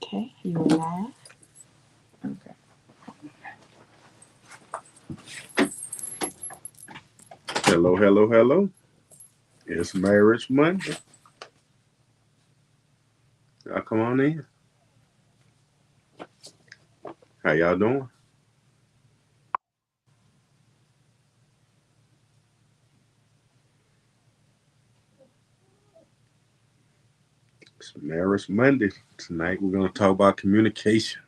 Okay, you live? Okay. Hello, hello, hello. It's Marriage Monday. Y'all come on in. How y'all doing? It's Marriage Monday. Tonight we're going to talk about communication.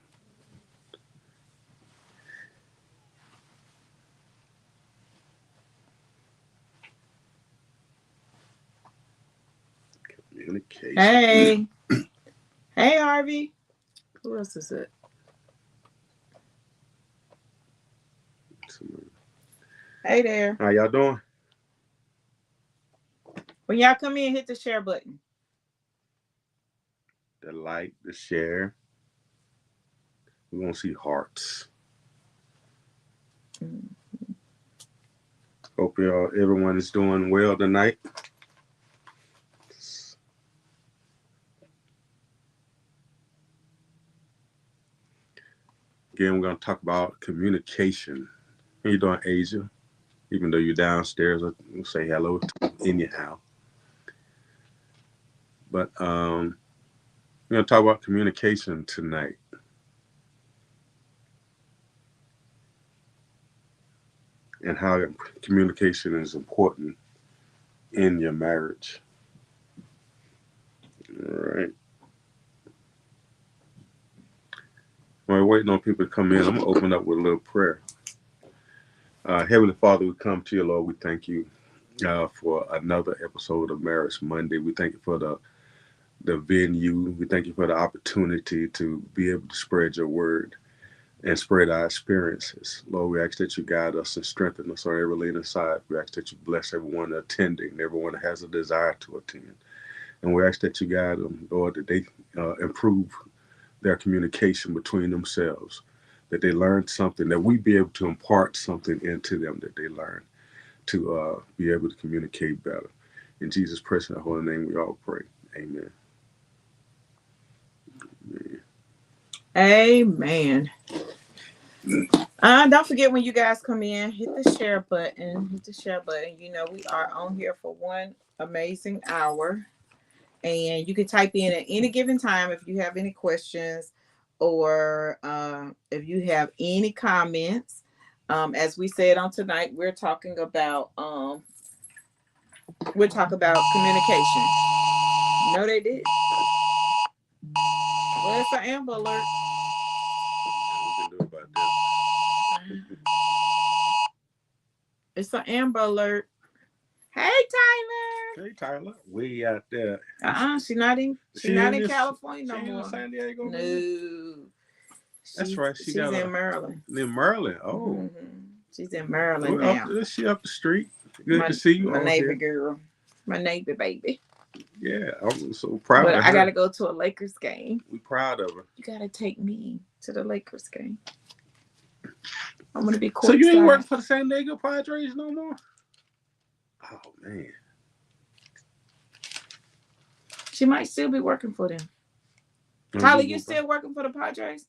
Communication. Hey. Hey, Harvey. Who else is it? Hey there. How y'all doing? When y'all come in, hit the share button. The like, the share. We're going to see hearts. Hope everyone is doing well tonight. Again, we're going to talk about communication. How you doing, Asia? Even though you're downstairs, we'll say hello anyhow. But we're going to talk about communication tonight. And how communication is important in your marriage. All right. While we're waiting on people to come in, I'm going to open up with a little prayer. Heavenly Father, we come to you, Lord. We thank you for another episode of Marriage Monday. We thank you for the venue. We thank you for the opportunity to be able to spread your word and spread our experiences. Lord, we ask that you guide us and strengthen us on every leaning side. We ask that you bless everyone attending, everyone that has a desire to attend. And we ask that you guide them, Lord, that they improve their communication between themselves, that they learn something, that we be able to impart something into them that they learn to be able to communicate better. In Jesus' precious and holy name, we all pray. Amen. Amen. Don't forget when you guys come in, hit the share button. Hit the share button. You know, we are on here for one amazing hour. And you can type in at any given time if you have any questions or if you have any comments. As we said on tonight, we're talking about communication. No, they did. Well, it's an Amber Alert. We can do about that. It's an Amber Alert. Hey, Tyler. Hey, Tyler. Way out there. She's not in California no more. In San Diego. No. That's right. She's in Maryland. In Maryland. Oh. Mm-hmm. She's in Maryland now. She up the street. Good to see you. My neighbor girl. My neighbor baby. Yeah, I'm so proud of her. I gotta go to a Lakers game. We proud of her. You gotta take me to the Lakers game. I'm gonna be courtside. So you ain't working for the San Diego Padres no more? Oh man. She might still be working for them. Tyler, you still working for the Padres?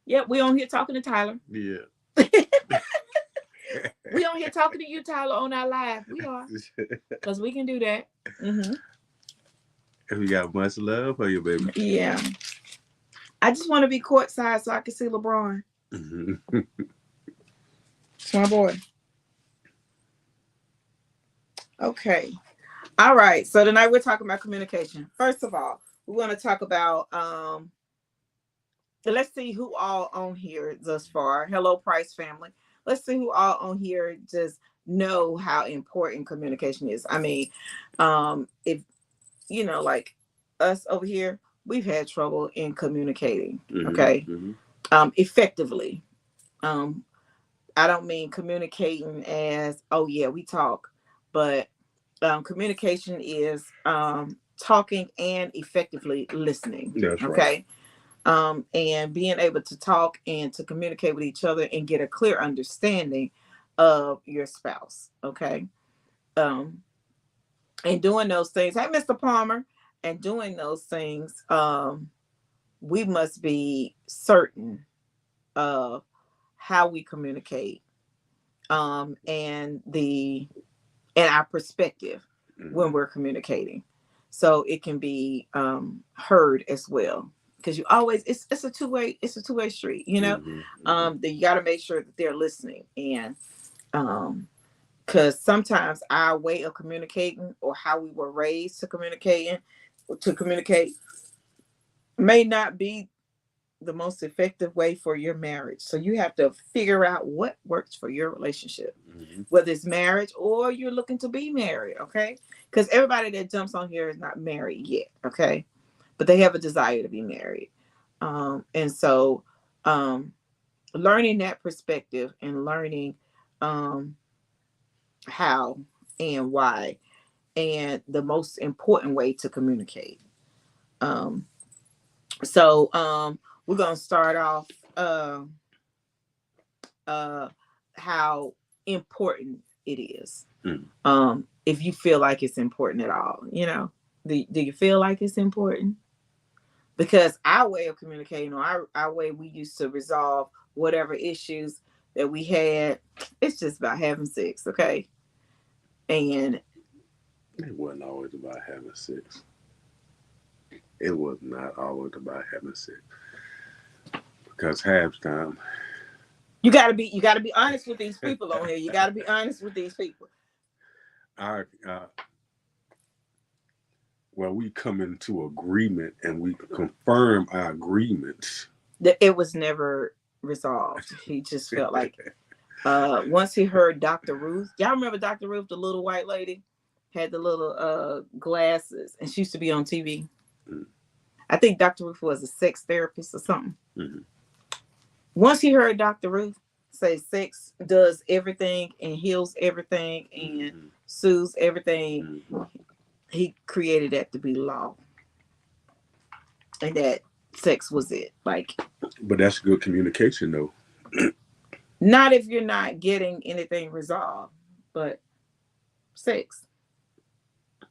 Yep, we on here talking to Tyler. Yeah. We on here talking to you, Tyler, on our live. We are. Because we can do that. Mm-hmm. We got much love for you, baby. Yeah. I just want to be courtside so I can see LeBron. It's my boy. Okay. All right. So tonight we're talking about communication. First of all, we want to talk about let's see who all on here thus far. Hello, Price family. Let's see who all on here just know how important communication is. I mean, if you know, like us over here, we've had trouble in communicating. Okay. Effectively. I don't mean communicating as, oh yeah, we talk, but communication is talking and effectively listening. That's okay. Right. And being able to talk and to communicate with each other and get a clear understanding of your spouse. Okay. And doing those things. Hey, Mr. Palmer. and doing those things, we must be certain of how we communicate, and our perspective when Mm-hmm. we're communicating, so it can be heard as well. Because you always, it's a two-way street, Mm-hmm. Mm-hmm. that you got to make sure that they're listening. And because sometimes our way of communicating, or how we were raised to communicate may not be the most effective way for your marriage. So you have to figure out what works for your relationship, Mm-hmm. whether it's marriage or you're looking to be married, okay? Because everybody that jumps on here is not married yet, okay? But they have a desire to be married. And so um, learning that perspective, and learning um, how and why, and the most important way to communicate. Um, so we're going to start off. Uh, how important it is. Mm-hmm. If you feel like it's important at all, do you feel like it's important? Because our way of communicating, or our way we used to resolve whatever issues that we had, it's just about having sex, okay? And It wasn't always about having sex. It was not always about having sex. Because half time, you gotta be honest with these people on here. You gotta be honest with these people. our well, we come into agreement and we confirm our agreements. That it was never resolved. He just felt like once he heard Dr. Ruth. Y'all remember Dr. Ruth, the little white lady? Had the little glasses, and she used to be on TV. Mm-hmm. I think Dr. Ruth was a sex therapist or something. Mm-hmm. Once he heard Dr. Ruth say sex does everything and heals everything and Mm-hmm. soothes everything, Mm-hmm. he created that to be law. And that sex was it. Like, But that's good communication, though. not if you're not getting anything resolved, but sex.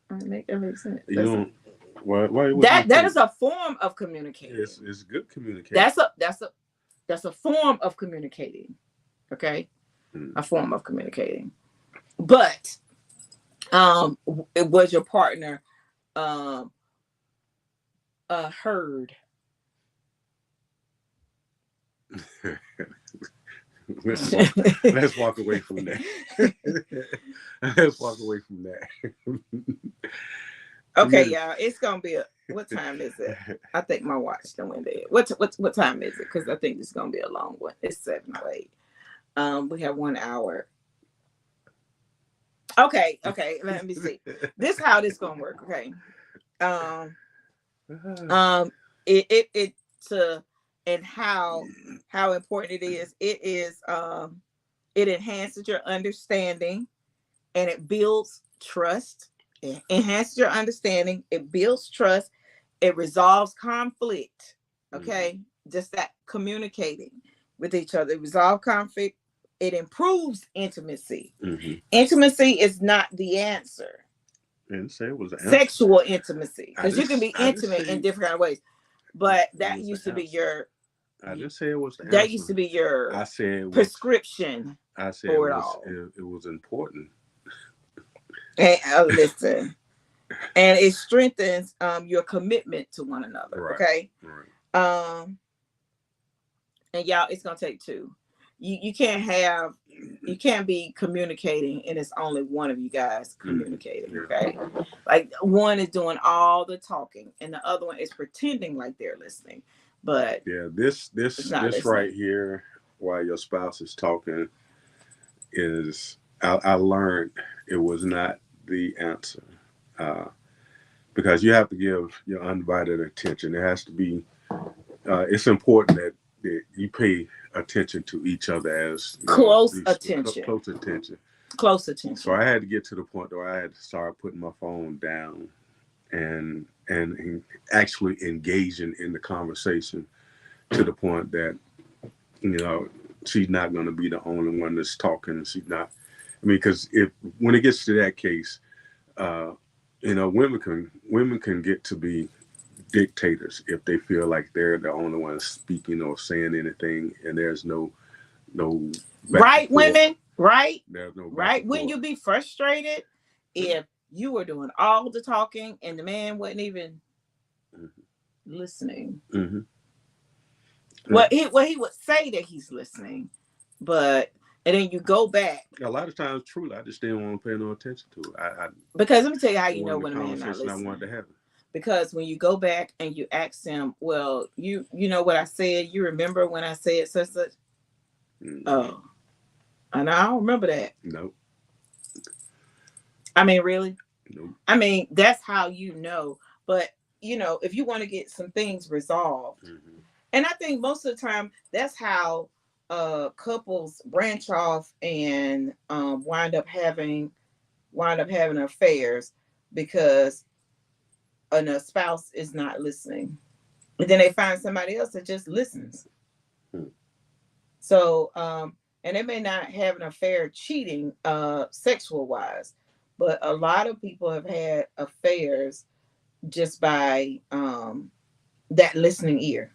That makes sense. You don't. Why would you That think? is a form of communicating. It's good communication. That's a form of communicating. Okay, Mm. a form of communicating. But it was your partner um heard. Let's walk away from that. Let's walk away from that. Okay, y'all. It's gonna be what time is it? I think my watch done went dead. What time is it? Because I think it's gonna be a long one. It's 7:08. We have 1 hour. Okay. Let me see. This how this gonna work. Okay. Um. It to and how important it is. It is. It enhances your understanding, and it builds trust. It enhances your understanding. It builds trust. It resolves conflict. Mm-hmm. Okay, just that communicating with each other. It resolve conflict. It improves intimacy. Mm-hmm. Intimacy is not the answer. I didn't say it was an answer. Sexual intimacy, I because you can just be I didn't intimate in say different kind of ways. But it was the answer. I didn't say it was the that used answer. to be your I said it was. prescription I said it for it was. all. It was important. And listen, and it strengthens your commitment to one another. Right. Okay. Right. Um, and y'all, it's gonna take two. You can't be communicating and it's only one of you guys communicating. Yeah. Okay, like one is doing all the talking and the other one is pretending like they're listening, but Yeah. it's not This right listening. here, while your spouse is talking, is I learned it was not the answer. Uh, because you have to give your undivided attention. It has to be. It's important that you pay attention to each other as Close attention. close attention. Close So attention. I had to get to the point where I had to start putting my phone down and actually engaging in the conversation to the point that you know she's not going to be the only one that's talking. She's not. I mean, because if when it gets to that case, uh, women can get to be dictators if they feel like they're the only ones speaking or saying anything, and there's no back and Right, forth. women? Right? There's no back Right? and Wouldn't forth. you be frustrated if you were doing all the talking and the man wasn't even listening? Hmm. Well, he would say that he's listening, but and then you go back A lot of times, truly, I just didn't want to pay no attention to it. because let me tell you how It you know wasn't the when a man not conversation I wanted listening. to have. Because when you go back and you ask him, well, you know what I said, you remember when I said such? Mm-hmm. Oh, and I don't remember that. Nope. I mean, really? Nope. I mean, that's how you know. But if you want to get some things resolved, Mm-hmm. and I think most of the time that's how couples branch off and wind up having affairs because a spouse is not listening. And then they find somebody else that just listens. So, and they may not have an affair cheating, sexual wise, but a lot of people have had affairs just by that listening ear.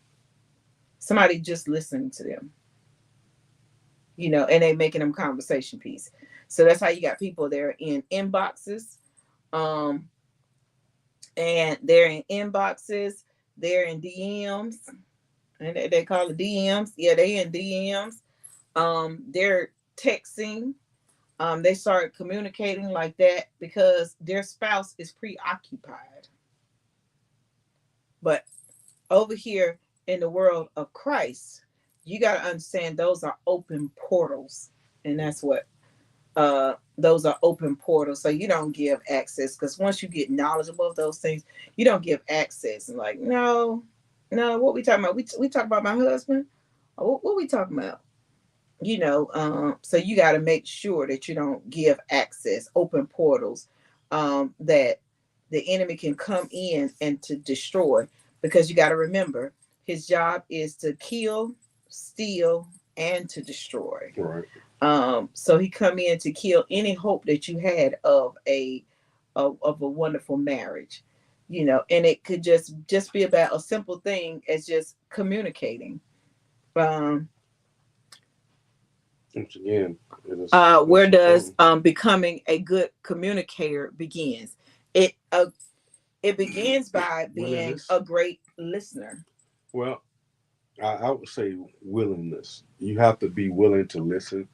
Somebody just listening to them, and they making them conversation piece. So that's how you got people there in inboxes, um, and they're in inboxes, they're in DMs, and they call it DMs. Yeah, they in DMs. They're texting. They start communicating like that because their spouse is preoccupied. But over here in the world of Christ, you got to understand those are open portals, and that's what those are open portals. So you don't give access because once you get knowledgeable of those things, you don't give access. And like, no, no, what we talking about? We talk about my husband. What we talking about? So you got to make sure that you don't give access, open portals, that the enemy can come in and to destroy, because you got to remember his job is to kill, steal, and to destroy. Right. So he come in to kill any hope that you had of a wonderful marriage, and it could just be about a simple thing as just communicating. um Once again, it's where does important. becoming a good communicator begins? It begins by being Willingness. a great listener. Well, I would say willingness. You have to be willing to listen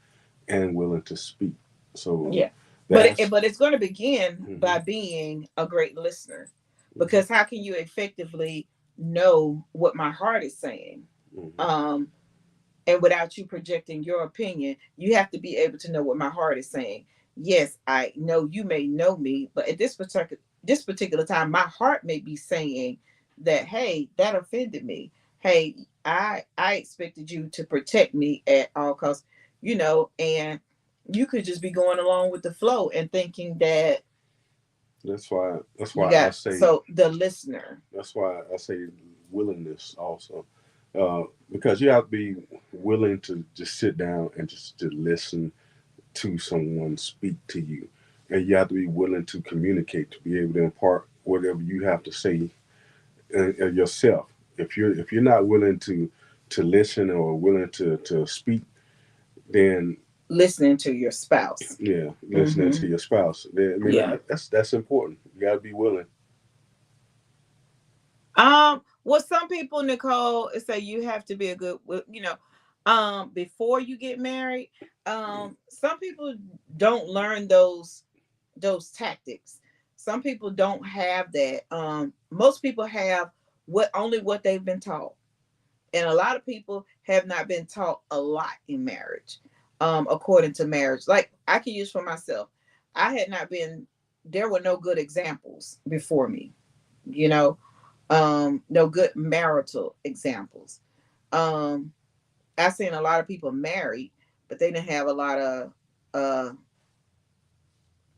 and willing to speak. So Yeah, that's. but it's going to begin Hmm. by being a great listener, Hmm. because how can you effectively know what my heart is saying? Hmm. um and without you projecting your opinion, you have to be able to know what my heart is saying. Yes, I know you may know me, but at this particular time, my heart may be saying that, hey, that offended me. Hey, I expected you to protect me at all costs, and you could just be going along with the flow and thinking that That's why. That's you why I got say. so the listener. That's why I say willingness also, because you have to be willing to just sit down and just to listen to someone speak to you, and you have to be willing to communicate to be able to impart whatever you have to say yourself. If you're not willing to listen or willing to speak, then Listening to your spouse. yeah, listening Hmm. to your spouse. I mean, Yeah. that's important. You got to be willing. Well, some people, Nicole, say you have to be a good, before you get married. Some people don't learn those tactics. Some people don't have that. Most people have what they've been taught, and a lot of people have not been taught a lot in marriage. According to marriage, like I can use for myself, I had not been. There were no good examples before me. You know, no good marital examples. um I've seen a lot of people married, but they didn't have a lot of uh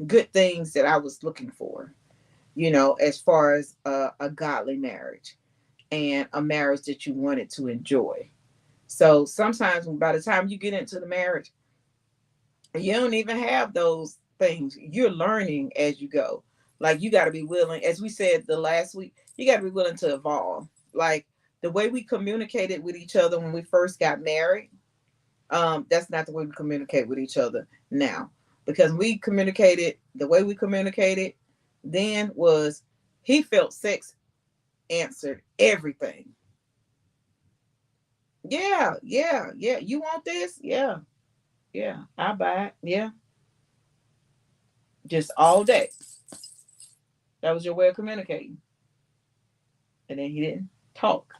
good things that I was looking for, as far as a godly marriage and a marriage that you wanted to enjoy. So sometimes by the time you get into the marriage, you don't even have those things. You're learning as you go. Like you got to be willing, as we said the last week, you got to be willing to evolve. Like the way we communicated with each other when we first got married, that's not the way we communicate with each other now. Because we communicated the way we communicated then was he felt sex answered everything. Yeah, yeah, yeah. You want this? Yeah, yeah. I buy it. Yeah, just all day. That was your way of communicating. And then he didn't talk.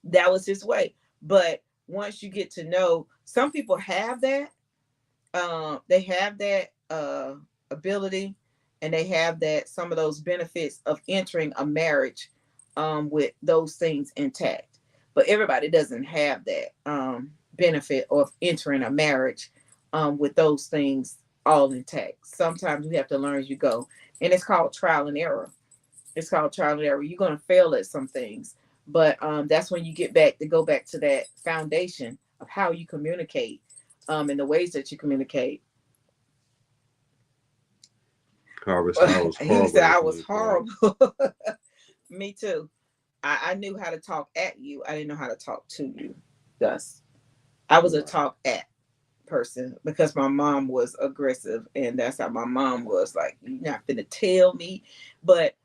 That was his way. But once you get to know, some people have that, they have that ability, and they have that some of those benefits of entering a marriage with those things intact. But everybody doesn't have that benefit of entering a marriage with those things all intact. Sometimes we have to learn as you go, and it's called trial and error. It's called trial and error. You're going to fail at some things, but that's when you get back to go back to that foundation of how you communicate, and the ways that you communicate. Harvey said I was He horrible said at I was communicating. horrible. Me too. I knew how to talk at you. I didn't know how to talk to you. Thus, I was a Right. talk at person because my mom was aggressive, and that's how my mom was. Like, you're not gonna tell me. But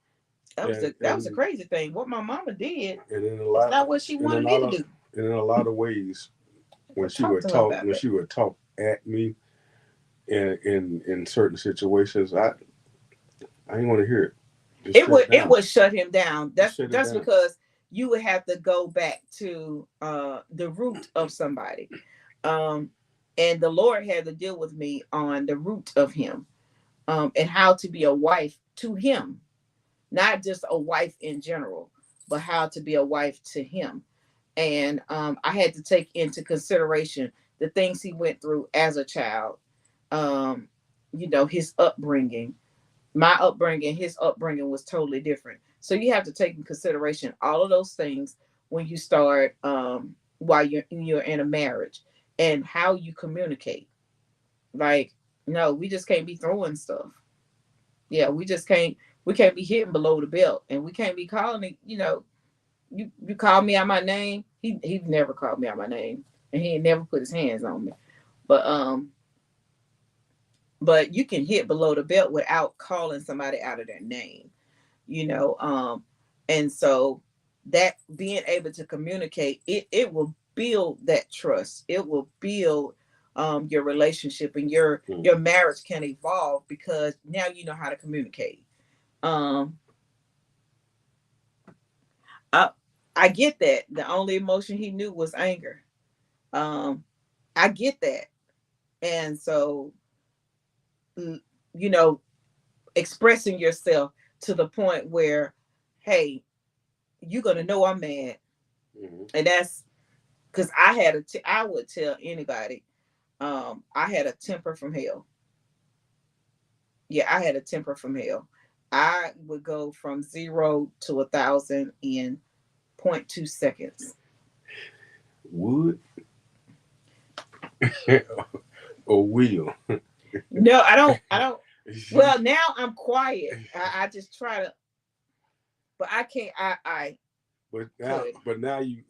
And that was a and crazy thing. What my mama did and in a is lot not what she and wanted me to do. in a lot of ways, But talk to her about when that. she would talk at me in certain situations, I didn't want to hear it. Just shut it It down. would shut him down. Just shut it That's down. because you would have to go back to the root of somebody. Um and the Lord had to deal with me on the root of him, and how to be a wife to him, not just a wife in general, but how to be a wife to him. And I had to take into consideration the things he went through as a child, um, his upbringing, my upbringing, his upbringing was totally different. So you have to take in consideration all of those things when you start, while you're in a marriage, and how you communicate. Like, no, we just can't be throwing stuff. Yeah, we can't be hitting below the belt, and we can't be calling it, you call me out my name. He never called me out my name, and he ain't never put his hands on me. But you can hit below the belt without calling somebody out of their name, you know. And so that being able to communicate, it will build that trust. It will build your relationship, and Mm. your marriage can evolve because now you know how to communicate. Um, I I get that. The only emotion he knew was anger. Um, I get that. And so, mm, you know, expressing yourself to the point where, hey, you're gonna know I'm mad, Hmm. and that's because I would tell anybody, I had a temper from hell. Yeah, I had a temper from hell. I would go from 0 to 1,000 in 0.2 seconds. Would or will? No, I don't. I don't. Well, now I'm quiet. I just try to, but I can't. I could. But now you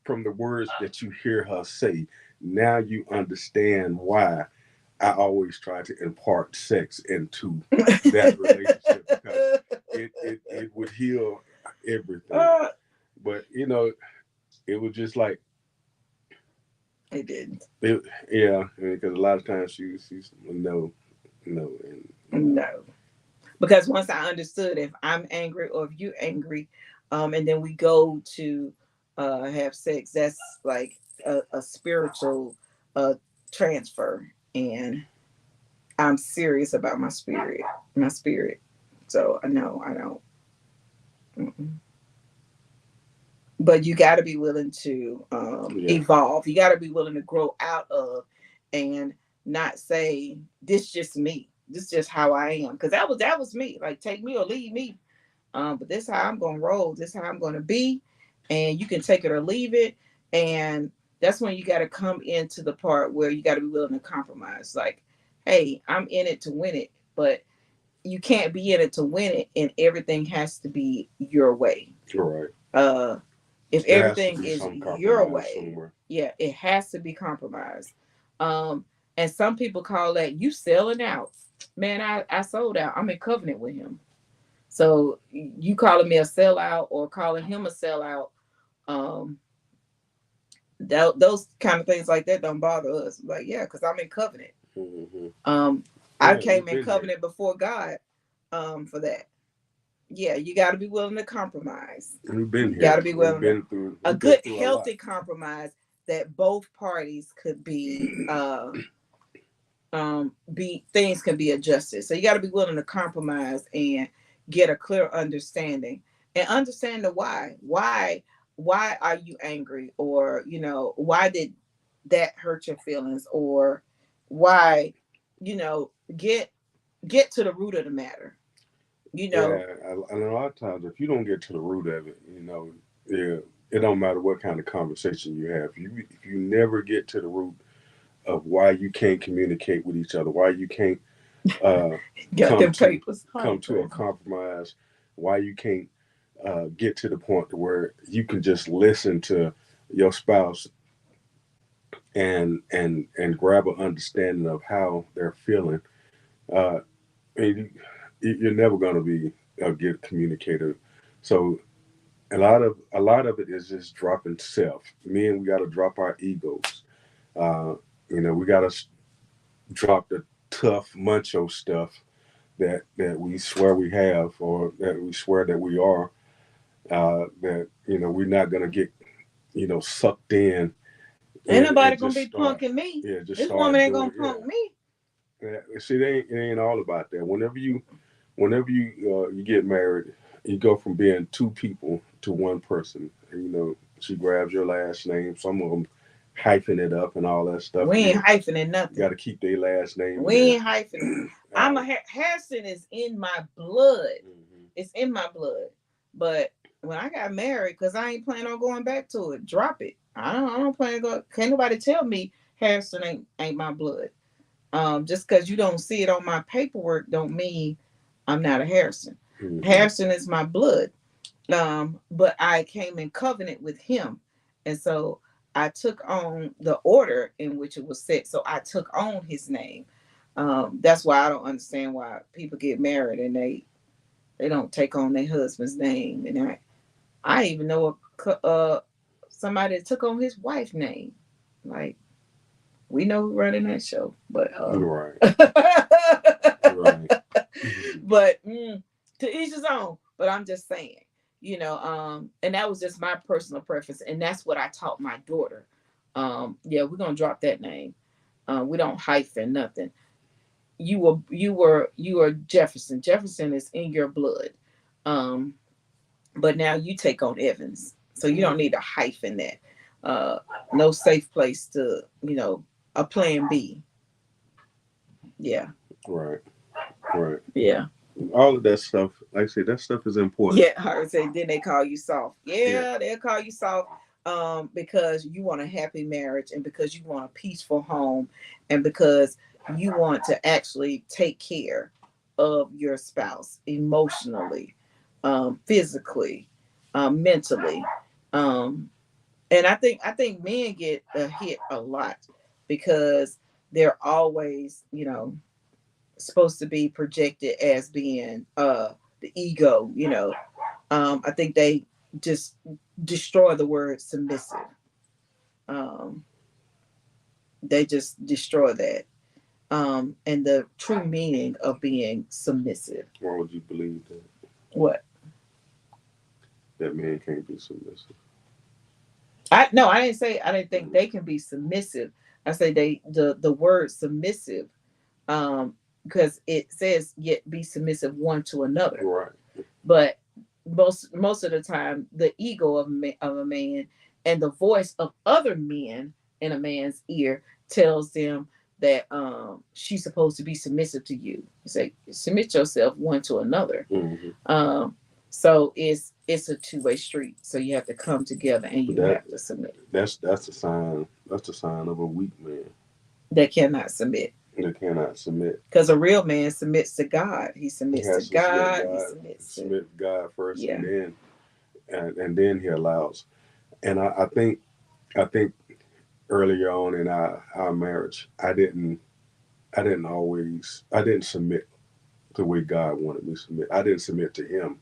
from the words that you hear her say, now you understand why I always try to impart sex into that relationship because it would heal everything. uh, But it was just like it didn't. it, yeah, because a lot of times she's no, no, and No, because once I understood, if I'm angry or if you're angry, and then we go to have sex, that's like a spiritual uh transfer, and I'm serious about my spirit. So I know I don't. Mm-mm. But you got to be willing to yeah, evolve. You got to be willing to grow out of, and not say this just me. This is just how I am, because that was me. Like, take me or leave me. But this is how I'm gonna roll. This is how I'm gonna be, and you can take it or leave it. And that's when you got to come into the part where you got to be willing to compromise. Like, hey, I'm in it to win it, but you can't be in it to win it, and everything has to be your way. Right. Uh, if There has to everything be is some your compromise way, somewhere. yeah, it has to be compromised. Um, and some people call that you selling out. Man, I sold out. I'm in covenant with him. So you calling me a sellout or calling him a sellout, um, those kind of things like that don't bother us. Like, yeah, because I'm in covenant. Mm-hmm. Um, I Yeah, came we've in been there. covenant before God, for that. Yeah, you got to be willing to compromise. We've been You got to here. be willing to a We've been good, through a lot. healthy compromise that both parties could be things can be adjusted. So you got to be willing to compromise and get a clear understanding and understand the why. Why are you angry, or why did that hurt your feelings, or why, get to the root of the matter. You know, Yeah, and a lot of times, if you don't get to the root of it, yeah, it don't matter what kind of conversation you have. If you never get to the root of why you can't communicate with each other, why you can't uh, got come them to papers. come Hi, to a Tracy. compromise, why you can't get to the point to where you can just listen to your spouse and grab an understanding of how they're feeling. Uh, and you're never going to be a good communicator. So a lot of it is just dropping self. Men, we got to drop our egos. Uh, we got to drop the tough macho stuff that we swear we have, or that we swear that we are. That we're not going to get sucked in Ain't and nobody gonna just be start, punking me. yeah, just This woman start ain't doing gonna it. Yeah. punk me. See, it ain't all about that. Whenever you get married, you go from being two people to one person. And, she grabs your last name. Some of them hyphen it up and all that stuff. We ain't hyphening You got nothing. to keep their last name in We there. ain't hyphening. I'm uh, a Harrison is in my blood. mhm. It's in my blood. But when I got married, because I ain't planning on going back to it, drop it. I don't plan to go. Can't nobody tell me Harrison ain't my blood. Just because you don't see it on my paperwork don't mean I'm not a Harrison. Mhm. Harrison is my blood. But I came in covenant with him, and so I took on the order in which it was set. So I took on his name. That's why I don't understand why people get married and they don't take on their husband's name. And I even know somebody that took on his wife's name. Like, we know who running that show, but Right. Right. but to each his own. But I'm just saying, and that was just my personal preference, and that's what I taught my daughter. Yeah, we're gonna drop that name. We don't hyphen nothing. You were Jefferson. Jefferson is in your blood. Um, but now you take on Evans, so you don't Mhm. need a hyphen that. No safe place to, a plan B. Yeah, Right. Right. yeah. All of that stuff, like I say, that stuff is important. Yeah, her say then they call you soft. Yeah. Yeah, they'll call you soft, because you want a happy marriage, and because you want a peaceful home, and because you want to actually take care of your spouse emotionally, physically, mentally. Um, and I think men get a hit a lot because they're always, supposed to be projected as being the ego. I think they just destroy the word submissive. um they just destroy that, and the true meaning of being submissive. Why would you believe What? that man can't be submissive? I No, I didn't say I didn't think they can be submissive. I say the word submissive, um because it says yet be submissive one to another. Right. But most of the time, the ego of a man and the voice of other men in a man's ear tells them that she's supposed to be submissive to you. You say submit yourself one to another. Hmm. um so it's a two-way street, so you have to come together and But you have to submit. that's a sign. That's a sign of a weak man. They cannot submit. They cannot submit. Because a real man submits to God. He He submits to has to submit God. He God, submits to, submit God first, yeah. and then he allows. And I think earlier on in our marriage, I didn't submit the way God wanted me to submit. I didn't submit to him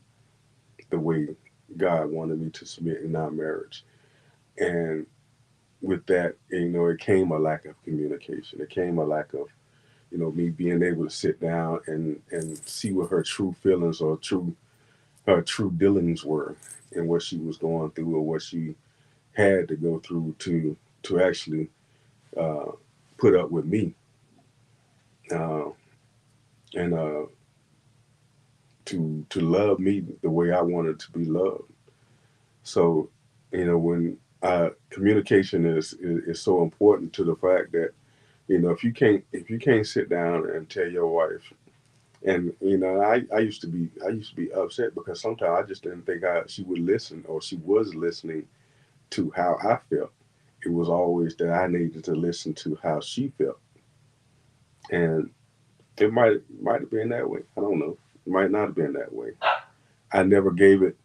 the way God wanted me to submit in our marriage. And with that, it came a lack of communication. It came a lack of, me being able to sit down and see what her true feelings or her true dealings were, and what she was going through or what she had to go through to actually uh, put up with me, uh, and to love me the way I wanted to be loved. So, when communication is so important, to the fact that, if you can't sit down and tell your wife. And I used to be upset because sometimes I just didn't think she would listen, or she was listening to how I felt. It was always that I needed to listen to how she felt, and it might have been that way. I don't know. It might not have been that way. I never gave it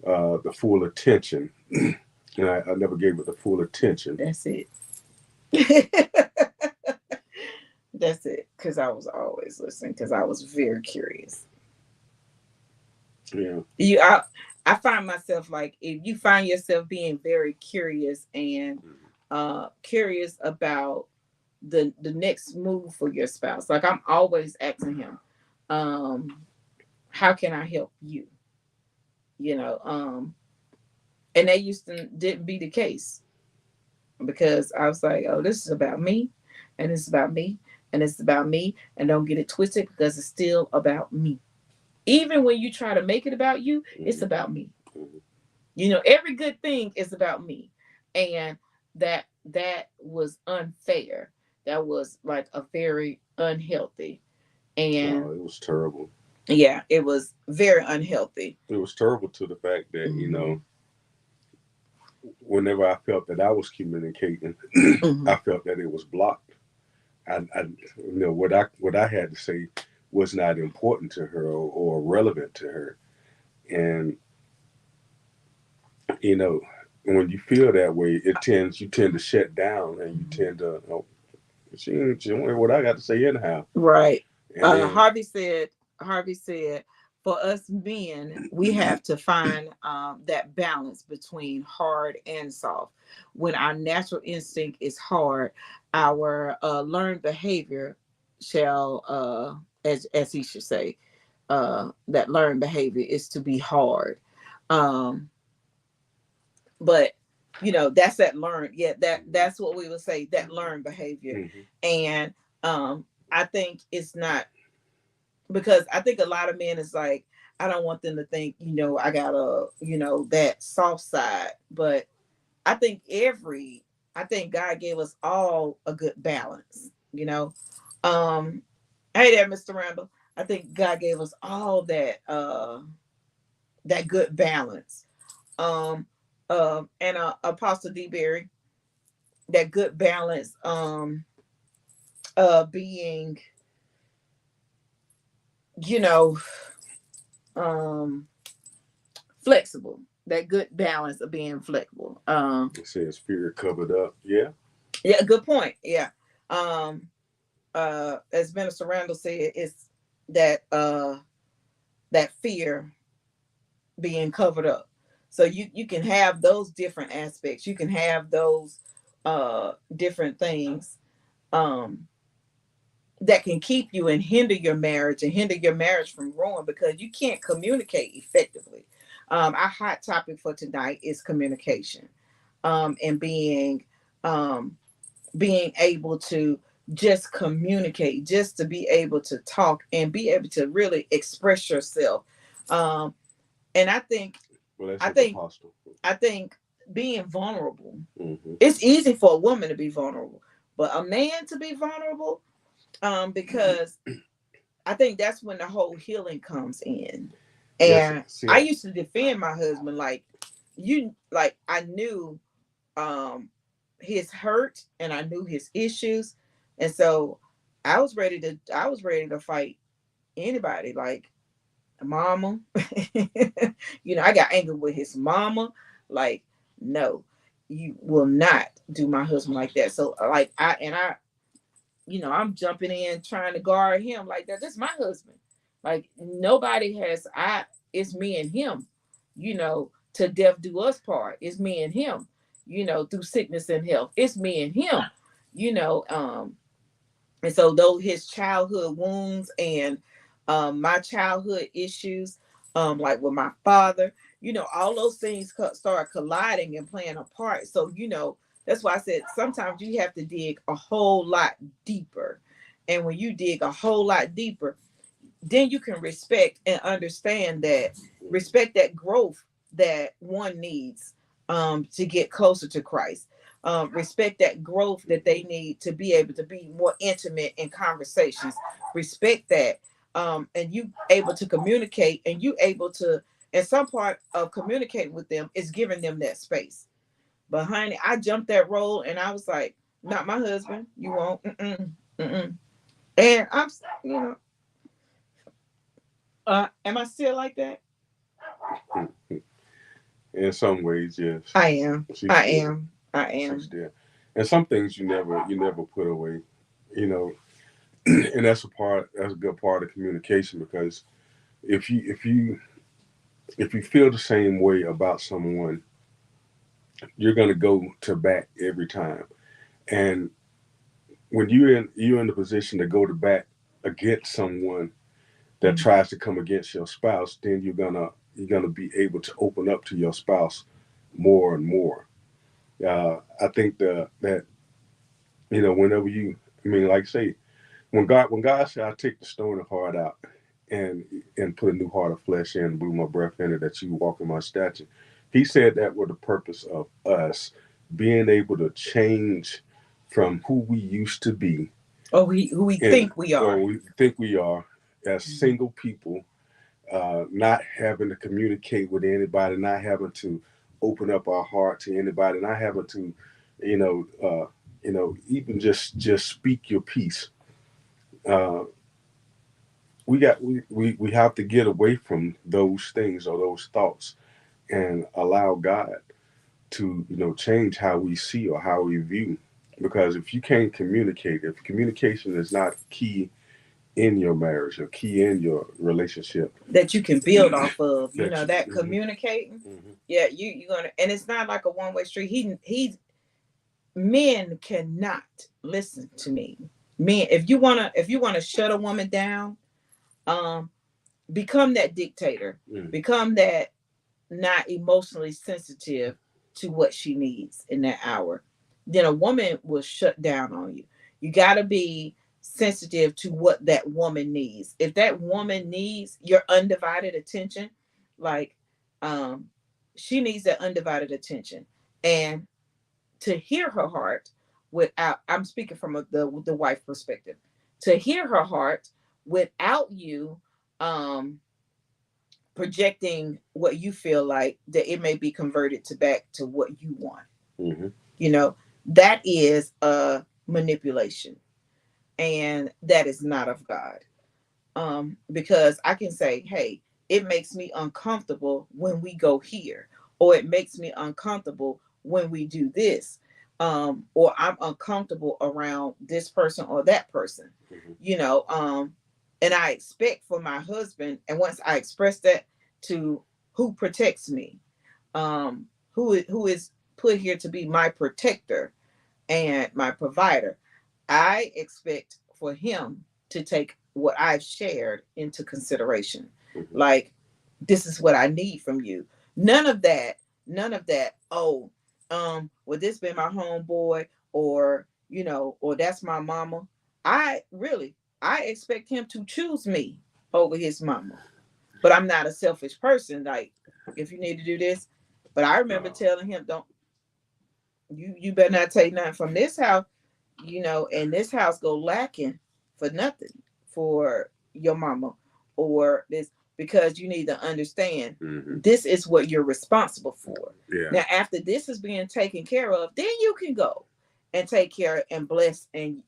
the full attention. I never gave it the full attention. That's it. That's it. Because I was always listening. Because I was very curious. Yeah. I find myself like, if you find yourself being very curious and curious about the next move for your spouse, like I'm always asking him, um, how can I help you? You know, and that used to didn't be the case, because I was like, oh, this is about me, and it's about me, and it's about me, and don't get it twisted, because it's still about me. Even when you try to make it about you, it's about me. Every good thing is about me. And that was unfair. That was like a very unhealthy. And Oh, it was terrible. yeah, it was very unhealthy. It was terrible, to the fact that, Mm-hmm. whenever I felt that I was communicating, Mm-hmm. I felt that it was blocked. What I had to say was not important to her, or relevant to her. And you know, when you feel that way, you tend to shut down, and you tend to, oh, she don't hear what I got to say anyhow. Right. And then, Harvey said, for us men, we have to find that balance between hard and soft. When our natural instinct is hard, our learned behavior shall, as he should say, that learned behavior is to be hard. Um, but that's that learned. Yeah, that's what we would say. That learned behavior, mm-hmm, and I think it's not, because I think a lot of men is like, I don't want them to think, I got that soft side. But I think I think God gave us all a good balance, Um, hey there, Mr. Randall. I think God gave us all that good balance. Um, and Apostle D. Berry, that good balance, being, you know, um flexible, that good balance of being flexible. it says fear covered up. Yeah. Yeah, good point. Yeah. um as Minister Randall said, it's that fear being covered up. So you can have those different aspects, you can have those different things um that can keep you and hinder your marriage, and hinder your marriage from growing, because you can't communicate effectively. Our hot topic for tonight is communication, and um, being able to just communicate, just to be able to talk and be able to really express yourself. Um, and Well, let's I take think, apostle. I think being vulnerable. Mm-hmm. It's easy for a woman to be vulnerable, but a man to be vulnerable, because I think that's when the whole healing comes in. Yes. And See, I used to defend my husband, like I knew um his hurt, and I knew his issues. And so I was ready to fight anybody, like mama. I got angry with his mama. Like, no, you will not do my husband like that. So like I'm jumping in trying to guard him like that. That's my husband. Like nobody has I it's me and him, to death do us part. It's me and him, through sickness and health. It's me and him, you know. And so though his childhood wounds and my childhood issues, like with my father, all those things start colliding and playing a part. So, that's why I said sometimes you have to dig a whole lot deeper. And when you dig a whole lot deeper, then you can respect that growth that one needs to get closer to Christ. Respect that growth that they need to be able to be more intimate in conversations. Respect that. And you able to communicate, and you able to, and some part of communicating with them is giving them that space. But honey, I jumped that role and I was like, not my husband. You won't. Mm-mm, mm-mm. And am I still like that? In some ways, yes. I am. She's I there. am. I She's am. there. And some things you never put away. You know, and that's a good part of communication, because if you feel the same way about someone, you're gonna go to bat every time. And when you're in the position to go to bat against someone that Mm-hmm. tries to come against your spouse, then you're gonna be able to open up to your spouse more and more. I think that whenever I mean, like say, when God said, "I take the stony heart out and put a new heart of flesh in, and blew my breath in it, that you walk in my statue," He said that with the purpose of us being able to change from who we used to be, Or who we and think we or are. we think we are as Mm-hmm. single people, not having to communicate with anybody, not having to open up our heart to anybody, not having to, you know, even just speak your piece. Uh, we have to get away from those things or those thoughts and allow God to change how we see or how we view. Because if you can't communicate, if communication is not key in your marriage or key in your relationship, That you can build off of, that you that communicating. mhm. Yeah, you're gonna, and it's not like a one-way street. He Men cannot, listen to me. Men, if you wanna shut a woman down, um, become that dictator. Mhm. Become that not emotionally sensitive to what she needs in that hour. Then a woman will shut down on you. You got to be sensitive to what that woman needs. If that woman needs your undivided attention, like, um she needs that undivided attention, and to hear her heart, without, I'm speaking from the wife perspective, to hear her heart without you um projecting what you feel like, that it may be converted to back to what you want. Mhm. You know, that is a manipulation, and that is not of God. Because I can say, hey, it makes me uncomfortable when we go here, or it makes me uncomfortable when we do this, or I'm uncomfortable around this person or that person, Mhm. you know. And I expect for my husband, and once I express that to who protects me, who is put here to be my protector and my provider, I expect for him to take what I've shared into consideration. Mhm. Like, this is what I need from you. None of that, none of that. Oh, well, this been my homeboy, or or that's my mama. I expect him to choose me over his mama. But I'm not a selfish person. Like, if you need to do this, but I remember No. telling him, don't, you better not take nothing from this house, and this house go lacking for nothing for your mama, or this, because you need to understand Mhm. this is what you're responsible for. Yeah. Now, after this is being taken care of, then you can go and take care and bless, and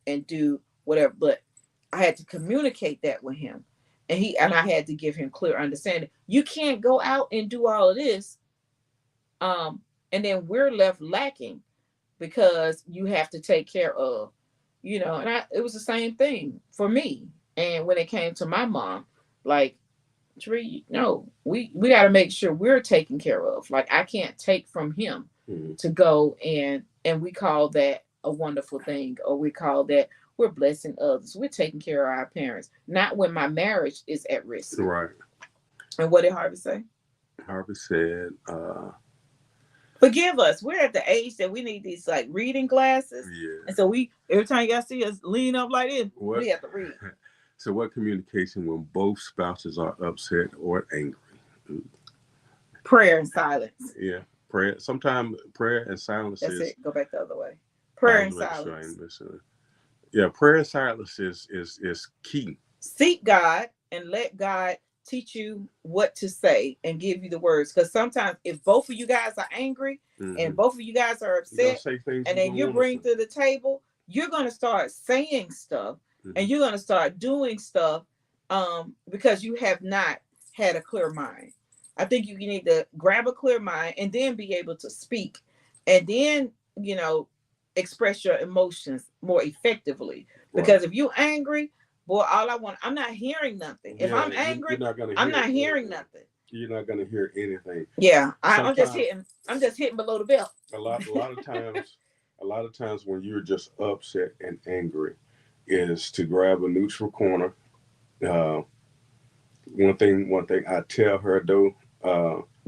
and do whatever. But I had to communicate that with him. And I had to give him clear understanding. You can't go out and do all of this, um, and then we're left lacking because you have to take care of, and it was the same thing for me. And when it came to my mom, like, Tree, no, we got to make sure we're taken care of. Like, I can't take from him to go and we call that a wonderful thing, or we call that we're blessing others. We're taking care of our parents, not when my marriage is at risk. Right. And what did Harvey say? Harvey said, Forgive us. We're at the age that we need these like reading glasses. yeah. And so every time you guys see us lean up like this, we have to read. So what communication when both spouses are upset or angry? Prayer and silence. Yeah. Prayer. Sometimes prayer and silence That's is it. Go back the other way. Prayer and silence. Yeah, prayer and silence is key. Seek God and let God teach you what to say and give you the words. Because sometimes if both of you guys are angry and both of you guys are upset, and then you bring to the table, you're going to start saying stuff and you're going to start doing stuff because you have not had a clear mind. I think you need to grab a clear mind and then be able to speak and then, express your emotions more effectively. Because if you're angry, boy, I'm not hearing nothing. If I'm angry, I'm not hearing nothing. You're not gonna hear anything. Yeah, I'm just hitting below the belt. A lot of times when you're just upset and angry, is to grab a neutral corner. One thing I tell her though.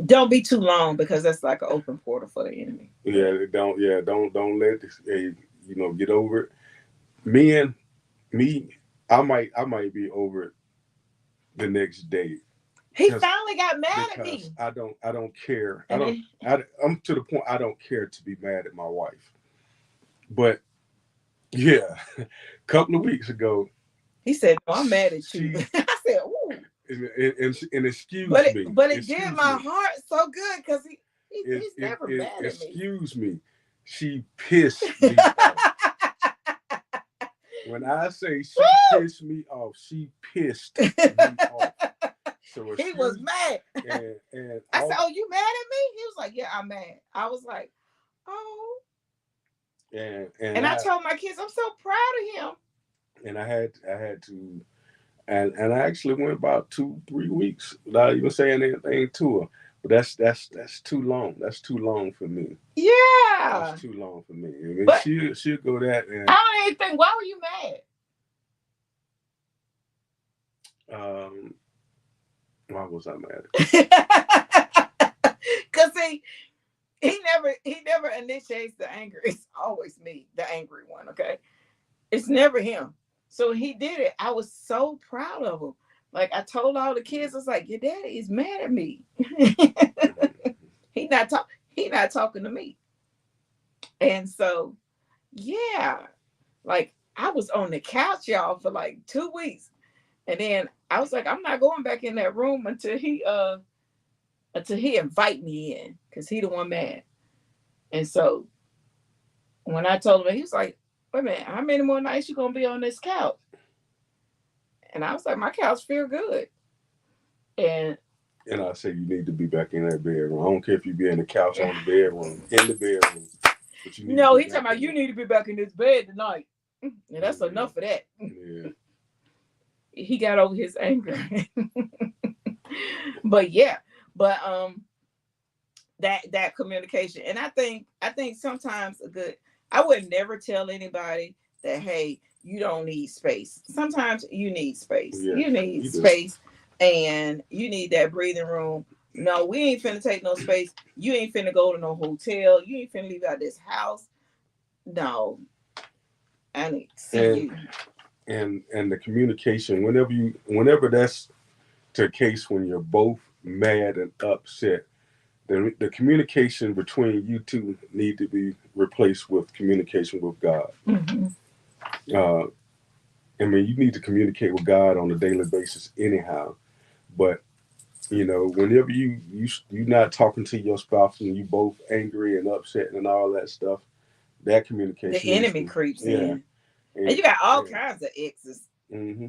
Don't be too long because that's like an open portal for the enemy. Don't let this, get over it. Me, I might be over it the next day. He finally got mad at me. I don't care. I'm to the point I don't care to be mad at my wife. But yeah, a couple of weeks ago, he said, "No, I'm mad at you." I said, "Ooh." And excuse me. But it did my heart so good because he's never mad at me. Excuse me. She pissed me off. When I say she pissed me off, she pissed me off. So he was mad. And I said, "Oh, you mad at me?" He was like, "Yeah, I'm mad." I was like, "Oh." And I told my kids, I'm so proud of him. And I had to. And I actually went about 2-3 weeks without even saying anything to her. But that's too long. That's too long for me. Yeah, that's too long for me. I mean, she'll go that. And I don't even think. Why were you mad? Why was I mad? Because he never initiates the anger. It's always me, the angry one. Okay, it's never him. So he did it. I was so proud of him. Like I told all the kids, I was like, "Your daddy is mad at me. He not talking to me." And so, yeah, like I was on the couch, y'all, for like 2 weeks, and then I was like, "I'm not going back in that room until he invite me in, because he the one mad." And so, when I told him, he was like, "Wait a minute, how many more nights you gonna be on this couch?" And I was like, "My couch feel good." And I say, you need to be back in that bedroom. I don't care if you be in the couch on the bedroom, in the bedroom. But you no, he's talking about you need to be back in this bed tonight. And that's enough of that. Yeah. He got over his anger. But that communication. And I think sometimes I would never tell anybody that, hey, you don't need space. Sometimes you need space. Yeah, you need space and you need that breathing room. No, we ain't finna take no space. You ain't finna go to no hotel. You ain't finna leave out this house. No. I need to see you. And the communication, whenever that's the case, when you're both mad and upset, the communication between you two need to be replaced with communication with God. Mm-hmm. I mean, you need to communicate with God on a daily basis anyhow. But, whenever you're not talking to your spouse and you both angry and upset and all that stuff, that communication. The enemy creeps in. And And, you got all yeah. kinds of exes. Mm-hmm.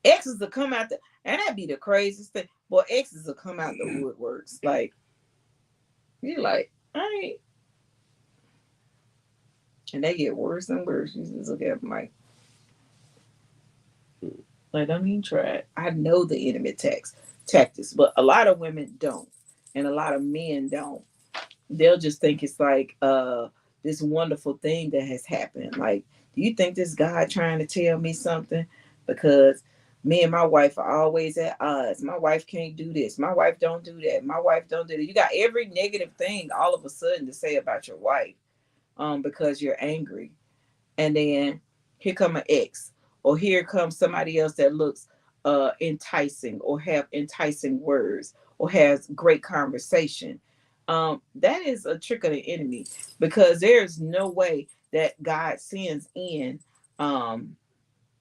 Exes will come out and that'd be the craziest thing. Boy, exes will come out the woodworks. Like, you like, I ain't. And they get worse and worse. You just look at them like, don't even try it. I know the enemy tactics, but a lot of women don't. And a lot of men don't. They'll just think it's like this wonderful thing that has happened. Like, do you think this God trying to tell me something? Because me and my wife are always at odds. My wife can't do this. My wife don't do that. My wife don't do that. You got every negative thing all of a sudden to say about your wife, because you're angry. And then here come an ex, or here comes somebody else that looks enticing, or have enticing words, or has great conversation. That is a trick of the enemy, because there's no way that God sends in um,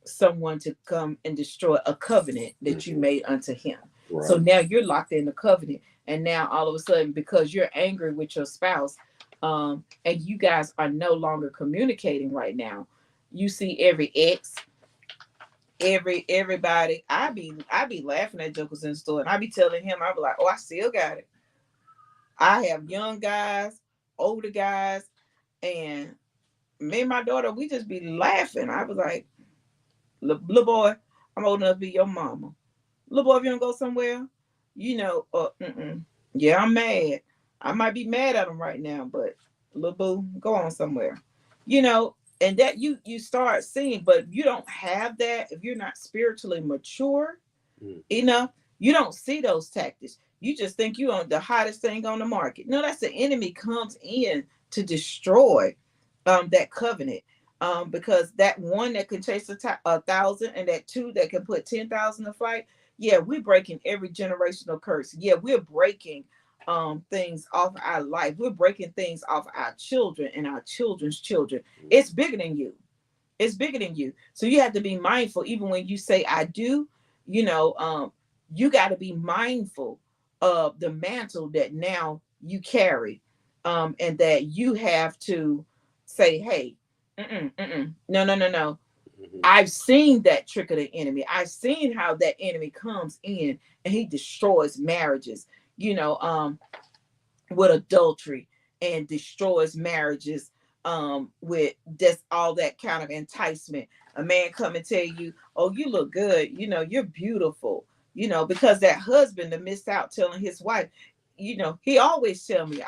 someone to come and destroy a covenant that you Mm-hmm. made unto him. So Right. now you're locked in the covenant, and now all of a sudden, because you're angry with your spouse, and you guys are no longer communicating right now, you see every ex, everybody. I be laughing at jokers in the store, and I be telling him, I be like, oh, I still got it. I have young guys, older guys, and me and my daughter, we just be laughing. I was like, little boy, I'm old enough to be your mama. Little boy, if you don't go somewhere, yeah, I'm mad. I might be mad at him right now, but little boo, go on somewhere. And that you start seeing, but you don't have that if you're not spiritually mature Mm-hmm. enough. You don't see those tactics. You just think you on the hottest thing on the market. No, that's the enemy comes in to destroy that covenant. Because that one that can chase a thousand, and that two that can put 10,000 to fight. Yeah, we're breaking every generational curse. Yeah, we're breaking things off our life. We're breaking things off our children and our children's children. It's bigger than you. It's bigger than you. So you have to be mindful, even when you say I do, you know, um, you got to be mindful of the mantle that now you carry. And that you have to say, hey, no, no, no, no. Mm-hmm. I've seen that trick of the enemy. I've seen how that enemy comes in and he destroys marriages. You know, with adultery, and destroys marriages with just all that kind of enticement. A man come and tell you, oh, you look good, you're beautiful, because that husband that missed out telling his wife, he always tell me,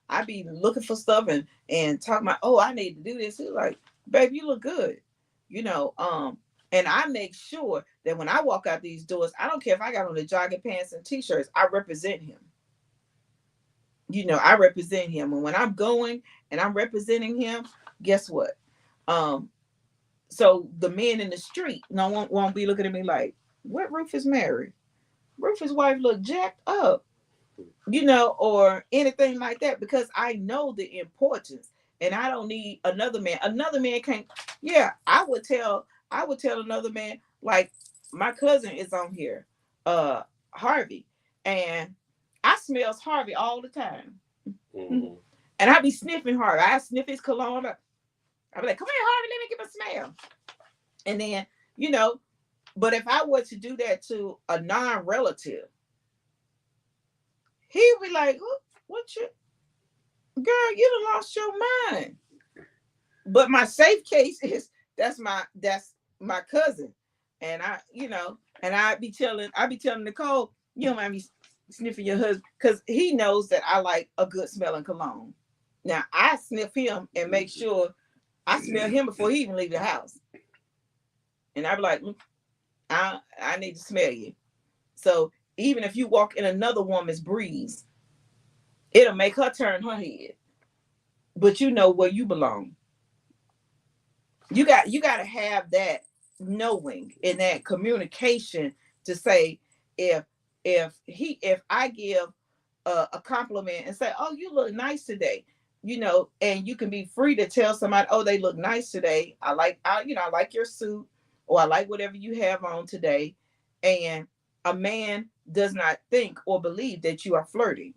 I be looking for stuff and talking about, oh, I need to do this. He's like, babe, you look good, you know and I make sure that when I walk out these doors, I don't care if I got on the jogging pants and t-shirts, I represent him. I represent him. And when I'm going and I'm representing him, guess what? Um, so the men in the street no won't be looking at me like, what Rufus married? Rufus' wife look jacked up, or anything like that, because I know the importance, and I don't need another man. Another man can't. Yeah, I would tell another man, like, my cousin is on here, uh, Harvey, and I smells Harvey all the time. Mm-hmm. And I be sniffing Harvey. I sniff his cologne. I be like, come here, Harvey, let me get a smell. And then, you know, but if I were to do that to a non-relative, he'd be like, what you, girl, you done lost your mind. But my safe case is that's my cousin. And I be telling Nicole, you don't mind me sniffing your husband, because he knows that I like a good smelling cologne. Now I sniff him and make sure I smell him before he even leave the house. And I be like, I need to smell you. So even if you walk in another woman's breeze, it'll make her turn her head. But you know where you belong. You got to have that knowing and that communication to say, if if I give a compliment and say, oh, you look nice today, and you can be free to tell somebody, oh, they look nice today, I like your suit, or I like whatever you have on today. And a man does not think or believe that you are flirting,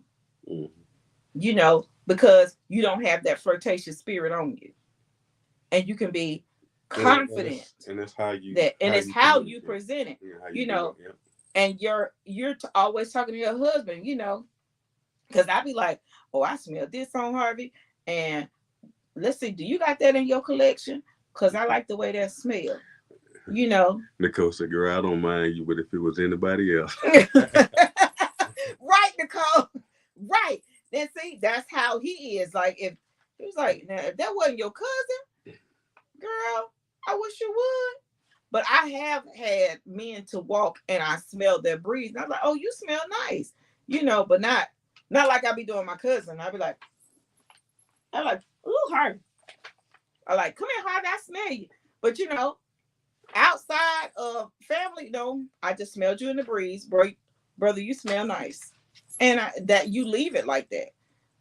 Mm-hmm. because you don't have that flirtatious spirit on you, and you can be confident and it's how you that, and it's how you communicate. present it, Yeah, how you you do know, it. Yeah. and you're always talking to your husband, you know, because I be like, oh, I smell this on Harvey, and let's see, do you got that in your collection? Because I like the way that smell, you know. Nicole said, "Girl, I don't mind you, but if it was anybody else, Right, Nicole. Right. Then see, that's how he is. Like if he was like, now if that wasn't your cousin, girl, I wish you would. But I have had men to walk and I smelled their breeze. And I was like, oh, you smell nice. You know, but not like I be doing my cousin. I be like, I'm like, ooh, Harvey. I like, come here, Harvey, I smell you. But you know, outside of family, no, I just smelled you in the breeze, bro. Brother, you smell nice, and that you leave it like that,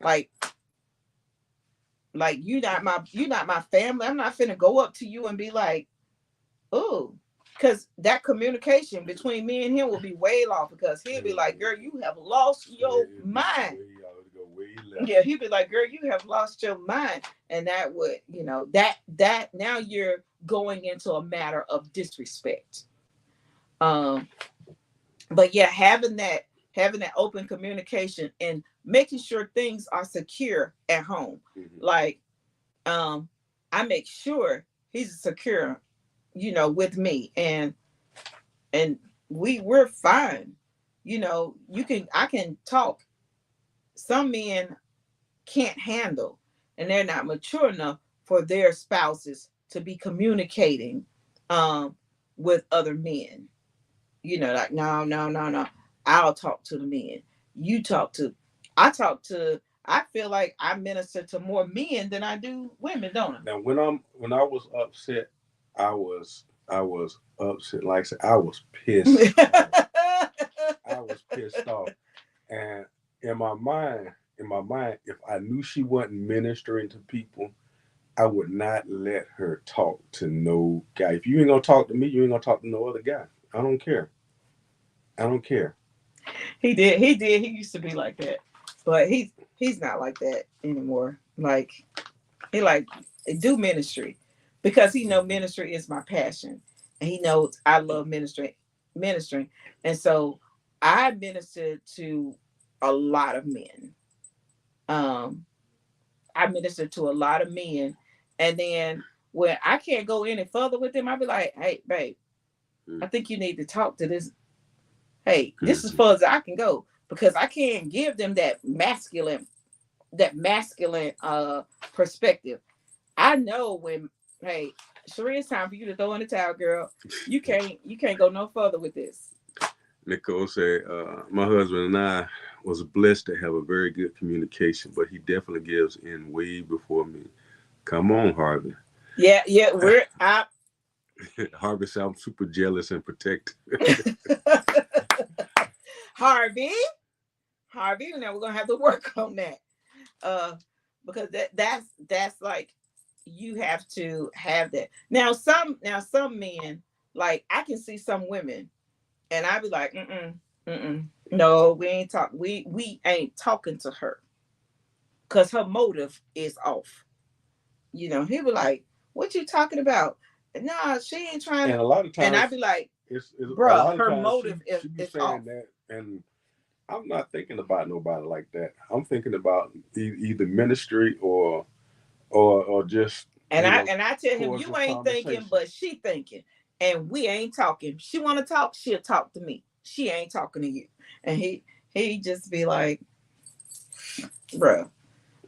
like you not my family. I'm not finna go up to you and be like, ooh, because that communication between me and him will be way off because he'll be like, girl, you have lost your mind. Yeah, he'd be like, girl, you have lost your mind. And that would, you know, that now you're going into a matter of disrespect. Um, but yeah, having that open communication and making sure things are secure at home. Mm-hmm. Like, um, I make sure he's secure, you know, with me and we're fine. You know, I can talk. Some men can't handle and they're not mature enough for their spouses to be communicating um with other men, you know, like no, no, no, no, I'll talk to the men, you talk to I feel like I minister to more men than I do women, don't Now, when I was upset, I was upset. Like I said, I was pissed off. I? I was pissed off, and in my mind, if I knew she wasn't ministering to people, I would not let her talk to no guy. If you ain't gonna talk to me, you ain't gonna talk to no other guy. I don't care. I don't care. He used to be like that, but he's not like that anymore. Like he like do ministry because he know ministry is my passion, and he knows I love ministering, and so I ministered to a lot of men. Um, I ministered to a lot of men, and then when I can't go any further with them, I'll be like, "Hey, babe, I think you need to talk to this. Hey, this is Mm-hmm. far as I can go because I can't give them that masculine perspective. I know when, hey, Sheree, it's time for you to throw in the towel, girl. You can't go no further with this. Nicole said, "My husband and I was blessed to have a very good communication, but he definitely gives in way before me." Come on, Harvey. Yeah, yeah, we're I Harvey said, "I'm super jealous and protective." Harvey. Harvey, now we're gonna have to work on that. Uh because that's like you have to have that. Now some men, like I can see some women and I be like, no, we ain't talking to her because her motive is off. You know, he be like, what you talking about? Nah, she ain't trying And to. a lot of And I times, be like, it's a bruh, lot of her times motive she be is saying off. that, and I'm not thinking about nobody like that. I'm thinking about either ministry or just And I and I tell him, you cordial ain't thinking, conversation. but she thinking, and we ain't talking. She want to talk, she'll talk to me. She ain't talking to you. And he just be like, bruh,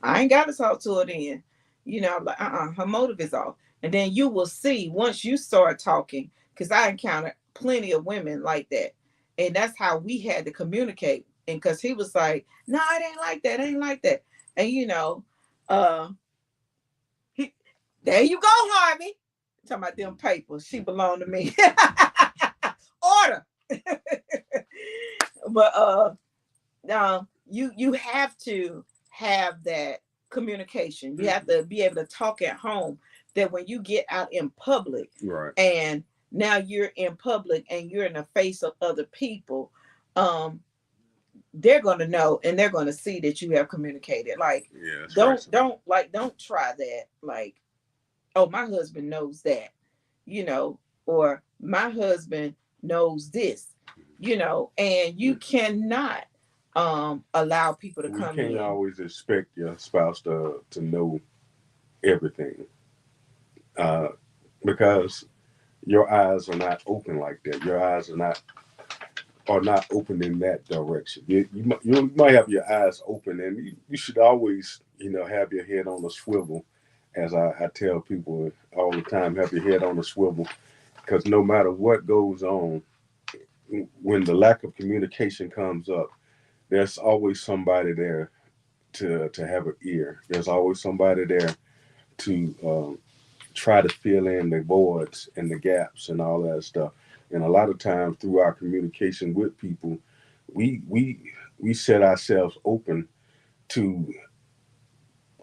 I ain't got to talk to her then. You know, like her motive is off. And then you will see once you start talking, because I encountered plenty of women like that, and that's how we had to communicate. And because he was like, no, it ain't like that, it ain't like that. And you know, uh, he, there you go, Harvey. Talking about them papers. She belonged to me. Order. But you have to have that communication. You have Mm-hmm. to be able to talk at home that when you get out in public Right. and now you're in public and you're in the face of other people, um, they're gonna know and they're gonna see that you have communicated. Like Yeah, that's right. don't try that. Like, oh, my husband knows that. you know, or my husband knows this, you know, and you cannot allow people to We come can't in. always expect your spouse to know everything, uh, because your eyes are not open like that. Your eyes are not open in that direction. You might have your eyes open, and you should always, have your head on a swivel. As I tell people all the time, have your head on a swivel, because no matter what goes on, when the lack of communication comes up, there's always somebody there to have an ear. There's always somebody there to try to fill in the voids and the gaps and all that stuff. And a lot of times through our communication with people, we set ourselves open to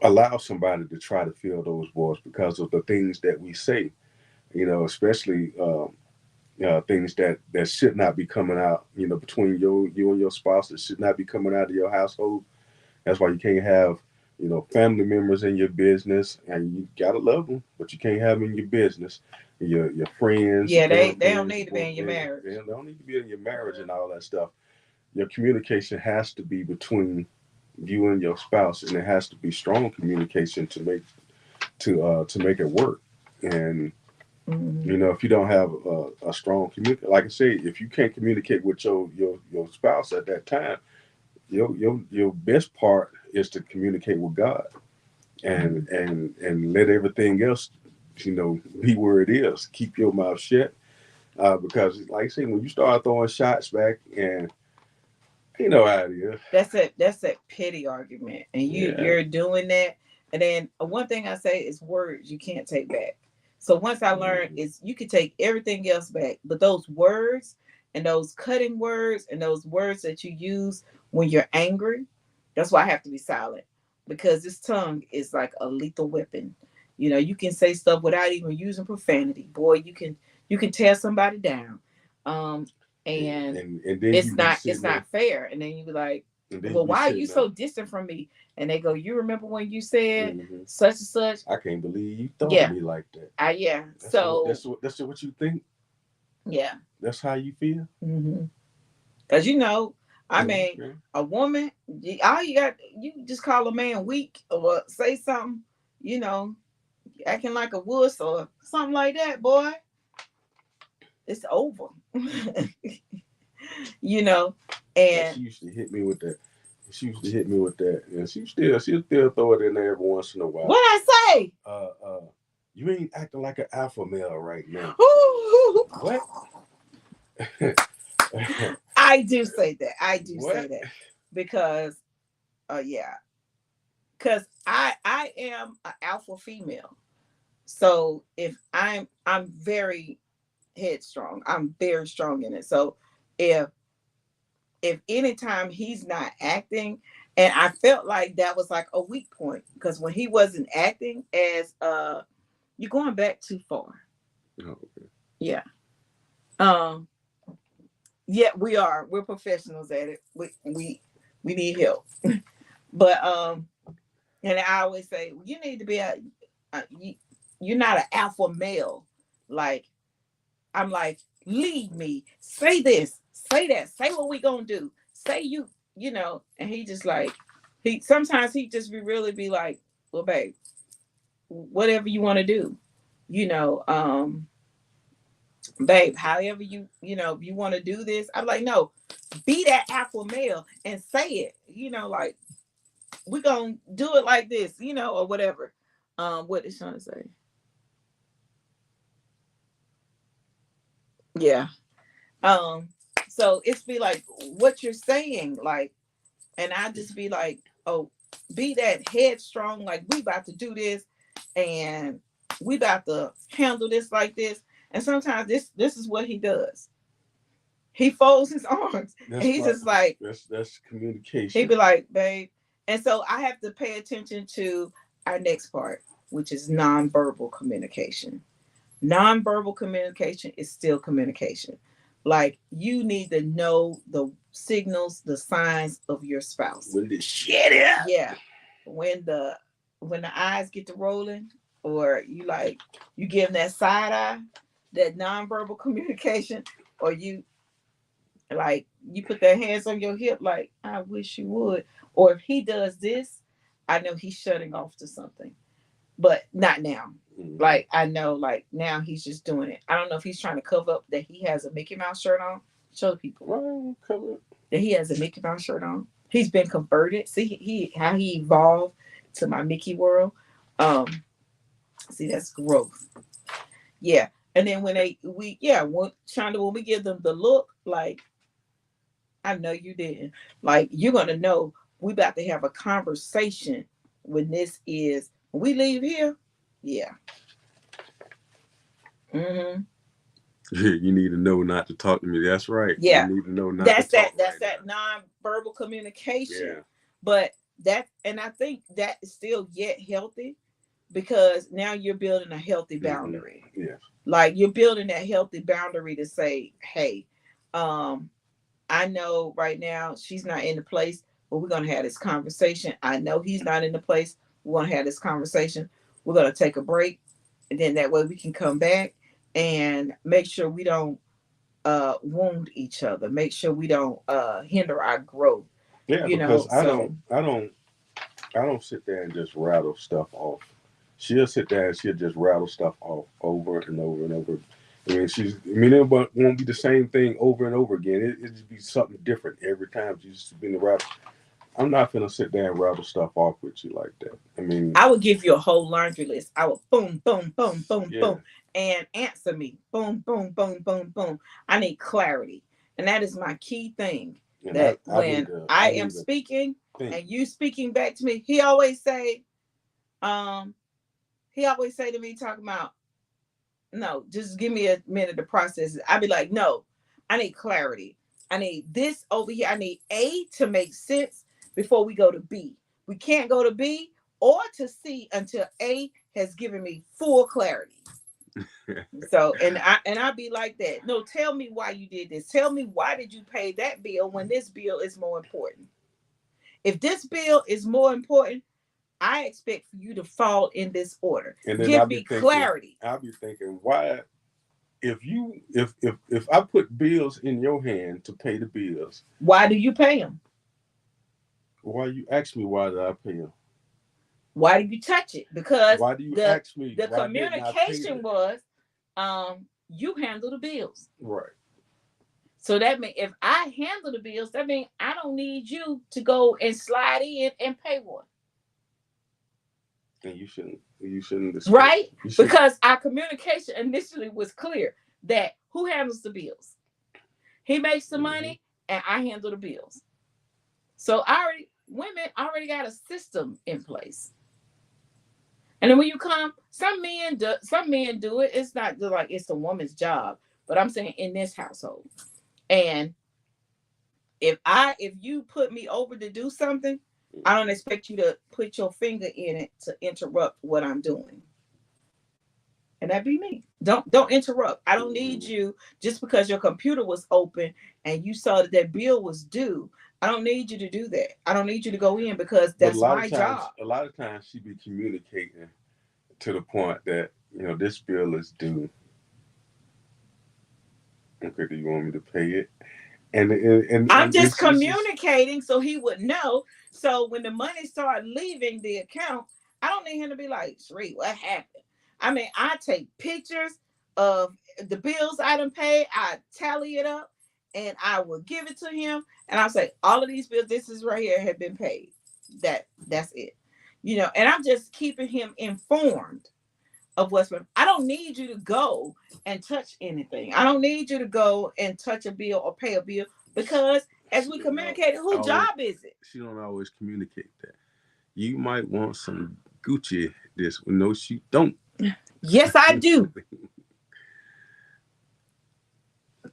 allow somebody to try to fill those voids because of the things that we say. Especially things that should not be coming out. Between you and your spouse, that should not be coming out of your household. That's why you can't have, family members in your business, and you gotta love them, but you can't have them in your business. Your friends, your Yeah, they don't girlfriends, need your to be in your boyfriend, marriage. they don't need to be in your marriage and all that stuff. Your communication has to be between you and your spouse, and it has to be strong communication to make it work. And Mm-hmm. if you don't have a strong communication, like I say, if you can't communicate with your spouse at that time, your best part is to communicate with God, and let everything else, be where it is. Keep your mouth shut, because, like I say, when you start throwing shots back, and ain't no idea. That's a petty argument, and Yeah. you're doing that. And then one thing I say is words you can't take back. So once I learned Hmm. is you can take everything else back, but those words and those cutting words and those words that you use when you're angry, that's why I have to be silent, because this tongue is like a lethal weapon. You know, you can say stuff without even using profanity. Boy, you can tear somebody down. Um, and And then you it's be not sitting it's there, not fair. And then you be like, and then you well, be why are you sitting there. so distant from me? And they go, you remember when you said Hmm. such and such? I can't believe you thought of Yeah, me like that. yeah. That's what So that's what that's what you think. yeah. That's how you feel. Mm-hmm. Cause I mean, Okay. a woman, all you got, you just call a man weak or say something, you know, acting like a wuss or something like that, boy, it's over. you know, Yeah, and she used to hit me with that. She used to hit me with that, and she'll still throw it in there every once in a what while. I say? Uh, uh, you ain't acting like an alpha male right now. What? I do say that. I do say What? that because, yeah, because I am an alpha female. So if I'm very headstrong, I'm very strong in it. So if anytime he's not acting, and I felt like that was like a weak point because when he wasn't acting as you're going back too far. Oh, Yeah. Um. Yeah, we are. We're professionals at it. We need help. But and I always say you need to be you're not an alpha male. Like I'm like, lead me, say this, say that, say what we gonna do, say and he just like he sometimes he just be really be like, well, babe, whatever you want to do, you know, babe, however if you want to do this, I'm like, no, be that alpha male and say it, like we gonna do it like this, or whatever. What is trying to say? Yeah. Um, so it's be like what you're saying, like, and I just be like, oh, be that headstrong, like we about to do this, and we about to handle this like this. And sometimes this is what he does. He folds his arms, and that's he's my just like, that's he communication. be like, babe. And so I have to pay attention to our next part, which is nonverbal communication. Nonverbal communication is still communication. Like you need to know the signals, the signs of your spouse. When the shit up. Yeah. When the eyes get to rolling, or you give them that side eye, that nonverbal communication, or you like you put their hands on your hip like I wish you would, or if he does this, I know he's shutting off to something, but not now. Mm-hmm. Like I know, like now he's just doing it. I don't know if he's trying to cover up that he has a Mickey Mouse shirt on. Show the people Well, cover it. that he has a Mickey Mouse shirt on. He's been converted. See he how he evolved to my Mickey world. Um, see that's growth. Yeah. And then when Shonda, when we give them the look, like I know you didn't. Like you're gonna know we about to have a conversation when this is when we leave here. Yeah. Mm-hmm. You need to know not to talk to me. That's right. You Yeah. need to know not to That's talk that's right that now. non-verbal communication. Yeah. But that and I think that is still yet healthy because now you're building a healthy Mm-hmm. boundary. Yes. Like you're building that healthy boundary to say, hey, um, I know right now she's not in the place, but we're gonna have this conversation. I know he's not in the place. We're gonna have this conversation. We're gonna take a break, and then that way we can come back and make sure we don't wound each other. Make sure we don't hinder our growth. Yeah, You because know, so I don't sit there and just rattle stuff off. She'll sit there and she'll just rattle stuff off over and over and over. It won't be the same thing over and over again. It just be something different every time. She's just been the rattle. I'm not gonna sit there and rattle stuff off with you like that. I mean, I would give you a whole laundry list. I would boom, boom, boom, boom, yeah, boom, and answer me. Boom, boom, boom, boom, boom. I need clarity. And that is my key thing. and That need when to I am speaking think. and you speaking back to me, um, he always say to me, talking about, no, just give me a minute to process it. I'd be like, no, I need clarity. I need this over here. I need A to make sense before we go to B. We can't go to B or to C until A has given me full clarity. So and I'd be like that. No, tell me why you did this. Tell me why did you pay that bill when this bill is more important. If this bill is more important, I expect for you to fall in this order. And then Give me clarity. I'll be thinking, why if I put bills in your hand to pay the bills, Why do you pay them? why you ask me why did I pay them? Why do you touch it? Because Why do you the ask me the why didn't I pay communication that? was you handle the bills. Right. So that means if I handle the bills, that means I don't need you to go and slide in and pay one. And you shouldn't expect Right? you should Because our communication initially was clear that who handles the bills? He makes the hmm money and I handle the bills. So I already women already got a system in place. And then when you come, some men do it. It's not like it's a woman's job, but I'm saying in this household. And if you put me over to do something, I don't expect you to put your finger in it to interrupt what I'm doing. And that be me. Don't interrupt. I don't need hmm you just because your computer was open and you saw that that bill was due. I don't need you to do that. I don't need you to go in because But that's my job. a lot of times she be communicating to the point that this bill is due. Okay, do you want me to pay it? I'm And just it's just communicating so he would know. So when the money started leaving the account, I don't need him to be like, Sheree, what happened? I mean, I take pictures of the bills I done paid, I tally it up, and I will give it to him. And I'll say, all of these bills, this is right here, have been paid. That's it. And I'm just keeping him informed of what's been. I don't need you to go and touch anything. I don't need you to go and touch a bill or pay a bill because as she we don't know communicated, who always job is it? she don't always communicate that. You might want some Gucci this. No, she don't. Yes, I do.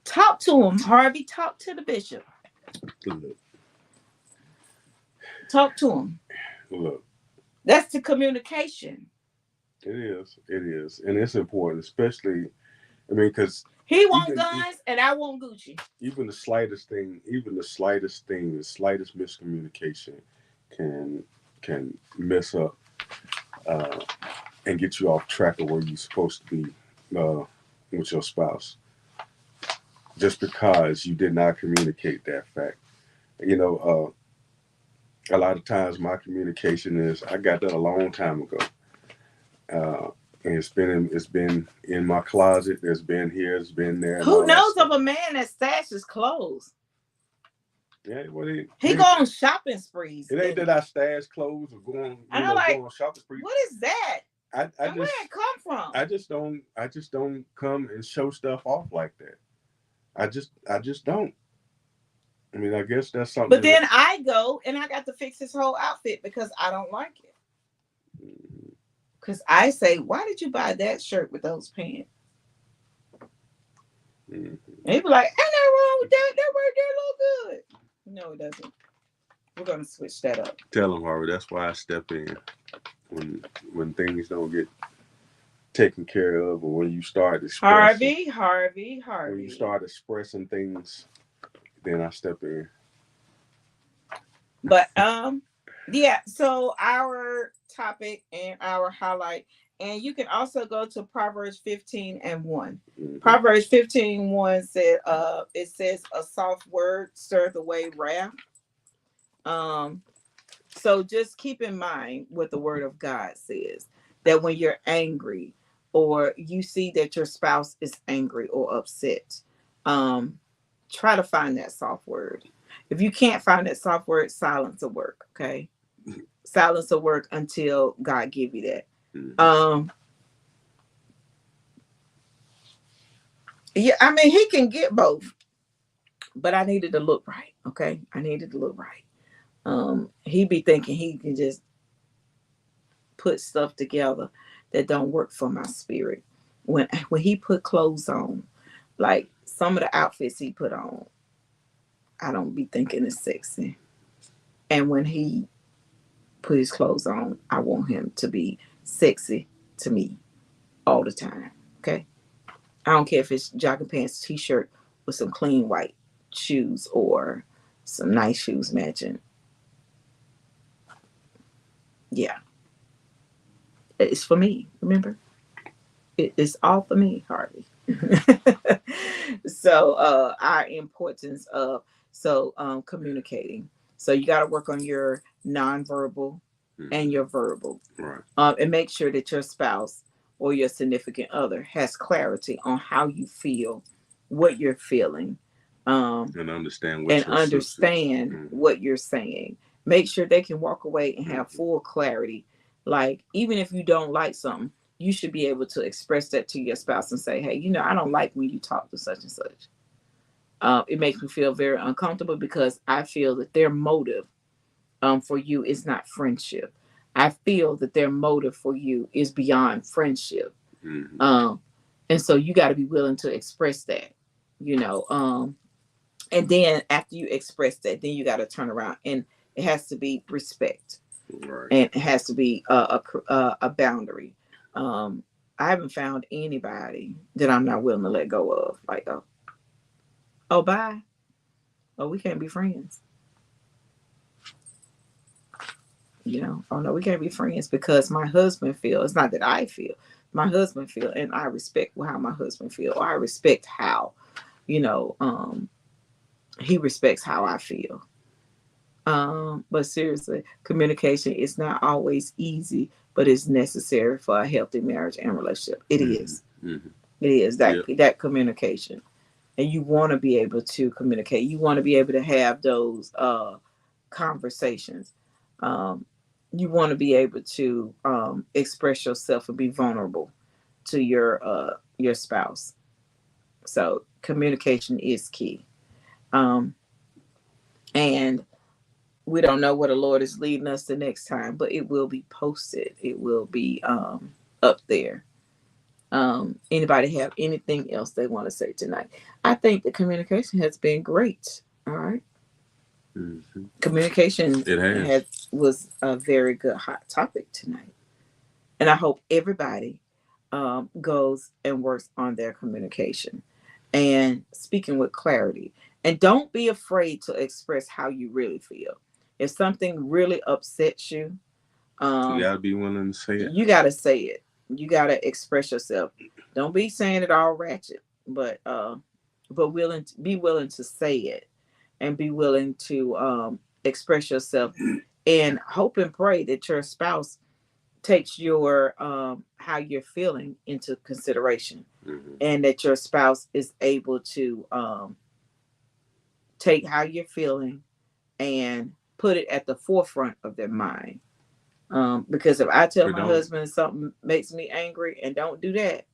Talk to him, Harvey. Talk to the bishop. Look, Talk to him. look, That's the communication. it is, and it's important, especially. I mean, because He want even guns and I want Gucci. the slightest thing, the slightest miscommunication can mess up uh, and get you off track of where you're supposed to be. with your spouse just because you did not communicate that fact. You know, a lot of times my communication is I got that a long time ago. And it's been in my closet. It's been here. It's been there, and Who all that knows of stuff. a man that stashes clothes? Yeah, well, He go on shopping sprees, it ain't and that I stash clothes or and I'm like, go on shopping spree. what is that? I And where just it come from? I just don't come and show stuff off like that. I just don't. I mean, I guess that's But something then that. I go and I got to fix his whole outfit because I don't like it. Because I say, why did you buy that shirt with those pants? Mm-hmm. And he be like, ain't nothing wrong with that. That right there look good. No, it doesn't. We're gonna switch that up. Tell them, Harvey. That's why I step in when when things don't get taken care of, or when you start expressing. Harvey, Harvey, When you Harvey. start expressing things, then I step in. But yeah, so our topic and our highlight, and you can also go to Proverbs 15 and 1. Mm-hmm. Proverbs 15:1 said, it says a soft word stirreth away wrath. Um, so just keep in mind what the word of God says, that when you're angry or you see that your spouse is angry or upset, um, try to find that soft word. If you can't find that soft word, silence will work. Okay, silence will work until God give you that. Mm-hmm. Yeah, I mean he can get both, but I needed to look right. Okay, I needed to look right. He be thinking he can just put stuff together that don't work for my spirit. When he put clothes on, like some of the outfits he put on, I don't be thinking it's sexy. And when he put his clothes on, I want him to be sexy to me all the time. Okay. I don't care if it's jogging pants, t-shirt with some clean white shoes or some nice shoes matching. Yeah. It's for me. Remember? It's all for me, Harvey. So our importance of communicating. So you got to work on your nonverbal Mm-hmm. and your verbal, Right. and make sure that your spouse or your significant other has clarity on how you feel, what you're feeling, um, And understand what and your sister. understand Mm-hmm. what you're saying. Make sure they can walk away and have Mm-hmm. full clarity. Like, even if you don't like something, you should be able to express that to your spouse and say, hey, I don't like when you talk to such and such. It makes me feel very uncomfortable because I feel that their motive for you is not friendship. I feel that their motive for you is beyond friendship. Mm-hmm. Um, and so you got to be willing to express that, you know. And then after you express that, then you got to turn around, and it has to be respect, Right. and it has to be a boundary. Um, I haven't found anybody that I'm not willing to let go of. Like, oh, bye. Oh, we can't be friends. Oh no, we can't be friends because my husband feel. It's not that I feel. My husband feel, and I respect how my husband feel. Or I respect how, you know, um, he respects how I feel. But seriously, communication is not always easy, but it's necessary for a healthy marriage and relationship. It is. Mm-hmm. Mm-hmm. It is that Yep. that communication, and you want to be able to communicate. You want to be able to have those conversations. Um, you want to be able to express yourself and be vulnerable to your spouse. So communication is key. Um, and we don't know where the Lord is leading us the next time, but it will be posted. It will be up there. Anybody have anything else they want to say tonight? I think the communication has been great. All right. Mm-hmm. Communication It has. was a very good hot topic tonight. And I hope everybody goes and works on their communication and speaking with clarity. And don't be afraid to express how you really feel. If something really upsets you, You um, gotta be willing to say it. you got to say it. You gotta express yourself. Don't be saying it all ratchet, but willing to say it, and be willing to express yourself, and hope and pray that your spouse takes your how you're feeling into consideration, Mm-hmm. and that your spouse is able to take how you're feeling and put it at the forefront of their mind. Because if I tell But my don't. husband something makes me angry and don't do that,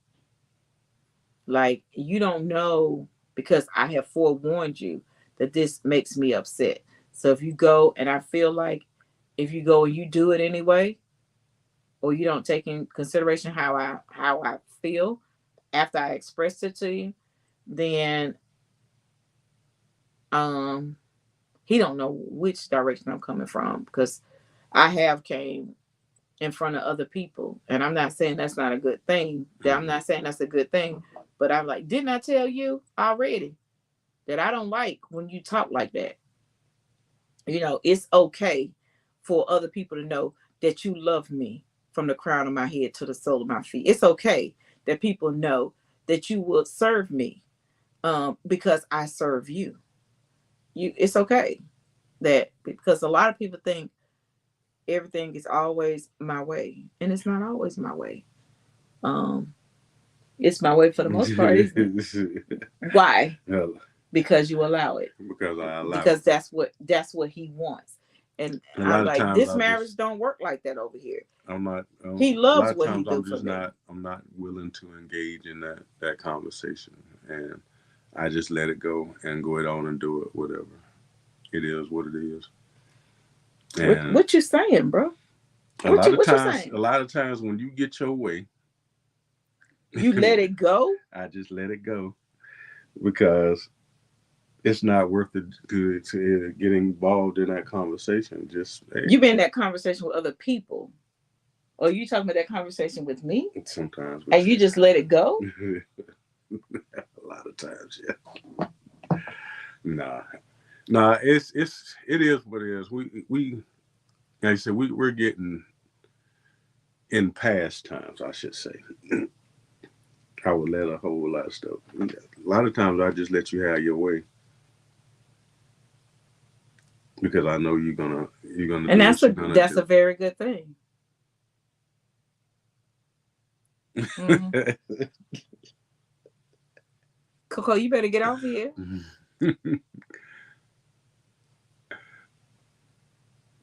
like, you don't know, because I have forewarned you that this makes me upset. So if you go and I feel like, if you go and you do it anyway, or you don't take in consideration how I feel after I expressed it to you, then um he don't know which direction I'm coming from, because I have came in front of other people, and I'm not saying that's not a good thing. I'm Mm-hmm. not saying that's a good thing, but I'm like, didn't I tell you already that I don't like when you talk like that? It's okay for other people to know that you love me from the crown of my head to the sole of my feet. It's okay that people know that you will serve me, because I serve you. It's okay that, because a lot of people think everything is always my way, and it's not always my way. Um, it's my way for the most part, isn't it? Why? Hell, Because you allow it. because I allow Because it. that's what he wants. And A I'm lot of like, times this I marriage just don't work like that over here. I'm not. He A lot loves of what he times do I'm for just me. not. I'm not willing to engage in that conversation, and I just let it go and go it on and do it. Whatever it is, what it is. What And what you saying, bro? a What lot you of what you times, saying? a lot of times when you get your way, You let it go? I just let it go because it's not worth it to get involved in that conversation. Just hey, You been in that conversation with other people, or you talking about that conversation with me, sometimes and with you just let it go? you. A lot of times, yeah. Nah, nah. It is what it is. We like I said, we're getting in past times, I should say. I would let a whole lot of stuff. A lot of times I just let you have your way because I know you're gonna And do that's what you're a gonna that's a do. very good thing. Mm-hmm. Coco, you better get off of here.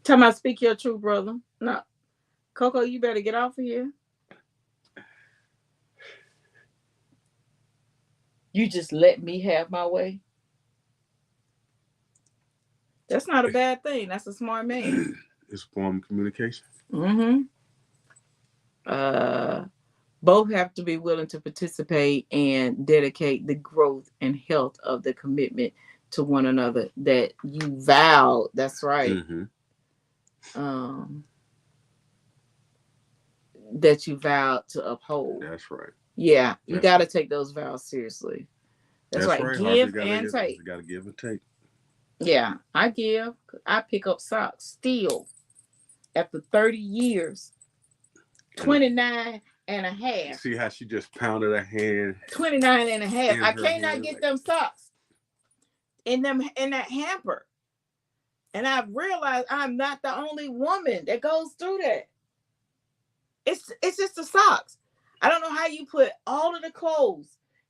Tell me, speak your truth, brother. No, Coco, you better get off of here. You just let me have my way. That's not a bad thing. That's a smart man. It's a form of communication. Mm-hmm. Uh, both have to be willing to participate and dedicate the growth and health of the commitment to one another that you vowed. That's right. Mm-hmm. Um, that you vowed to uphold. That's right. Yeah, you That's got to right. take those vows seriously. That's That's right. right. Harvey Give got and to take. got to give and take. Yeah, I give. I pick up socks still after 30 years, And 29 and a half. see how she just pounded her hand 29 and a half. in I her cannot hand get like them socks in that hamper. And I've realized I'm not the only woman that goes through that. It's just the socks. I don't know how you put all of the clothes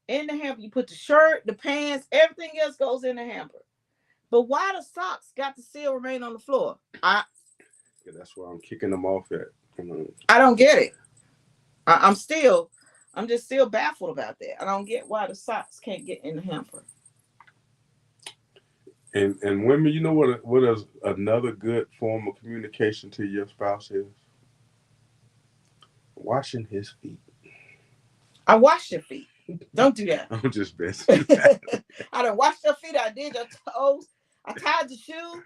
in the hamper. You put the shirt, the pants, everything else goes in the hamper. But why the socks got to still remain on the floor? yeah, that's why I'm kicking them off at. Come on. I don't get it. I'm just still baffled about that. I don't get why the socks can't get in the hamper. And women, you know what is another good form of communication to your spouse is washing his feet. I wash your feet. Don't do that. I'm just messing. I done washed your feet. I did your toes. I tied your shoe.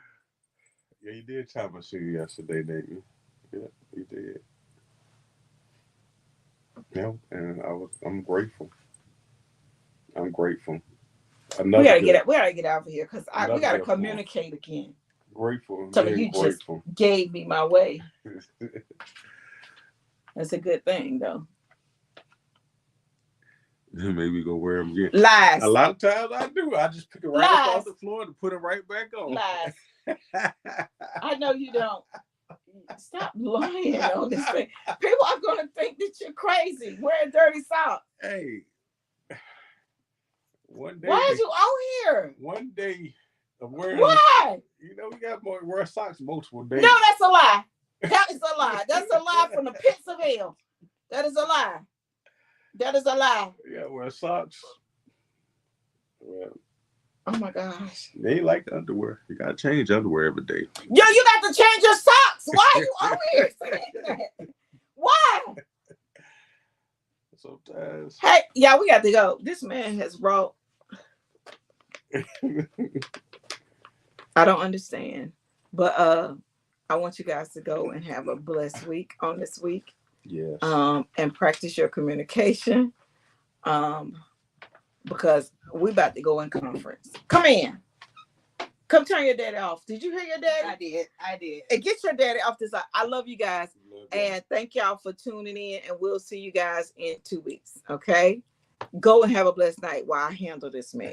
Yeah, you did tie my shoe yesterday, didn't you? Yeah, you did. Yeah, and I'm grateful. I'm grateful. We Another gotta get good, out. We gotta get out of here because we another gotta good form. communicate again. Grateful, Tell me, being you just grateful. gave me my way. That's a good thing, though. Maybe go wear them again. Lies. A lot of times I do. I just pick it right up off the floor and put it right back on. Lies. I know you don't. Stop lying on this thing. People are going to think that you're crazy wearing dirty socks. Hey, one day. Why is you on here? One day of wearing. Why? You know, we got more wear socks multiple days. No, that's a lie. That is a lie. That's a lie from the pits of hell. That is a lie. That is a lie. Yeah, wear socks. Well, oh my gosh. They ain't like the underwear. You gotta change underwear every day. Yo, you got to change your socks. Why are you on here saying that? Why? Sometimes. Hey, yeah, we got to go. This man has wrote. I don't understand. But I want you guys to go and have a blessed week on this week. Yes. And practice your communication. Because we about to go in conference. Come in. Come turn your daddy off. Did you hear your daddy? I did. And get your daddy off this. I love you guys. And thank y'all for tuning in. And we'll see you guys in 2 weeks. Okay? Go and have a blessed night while I handle this man.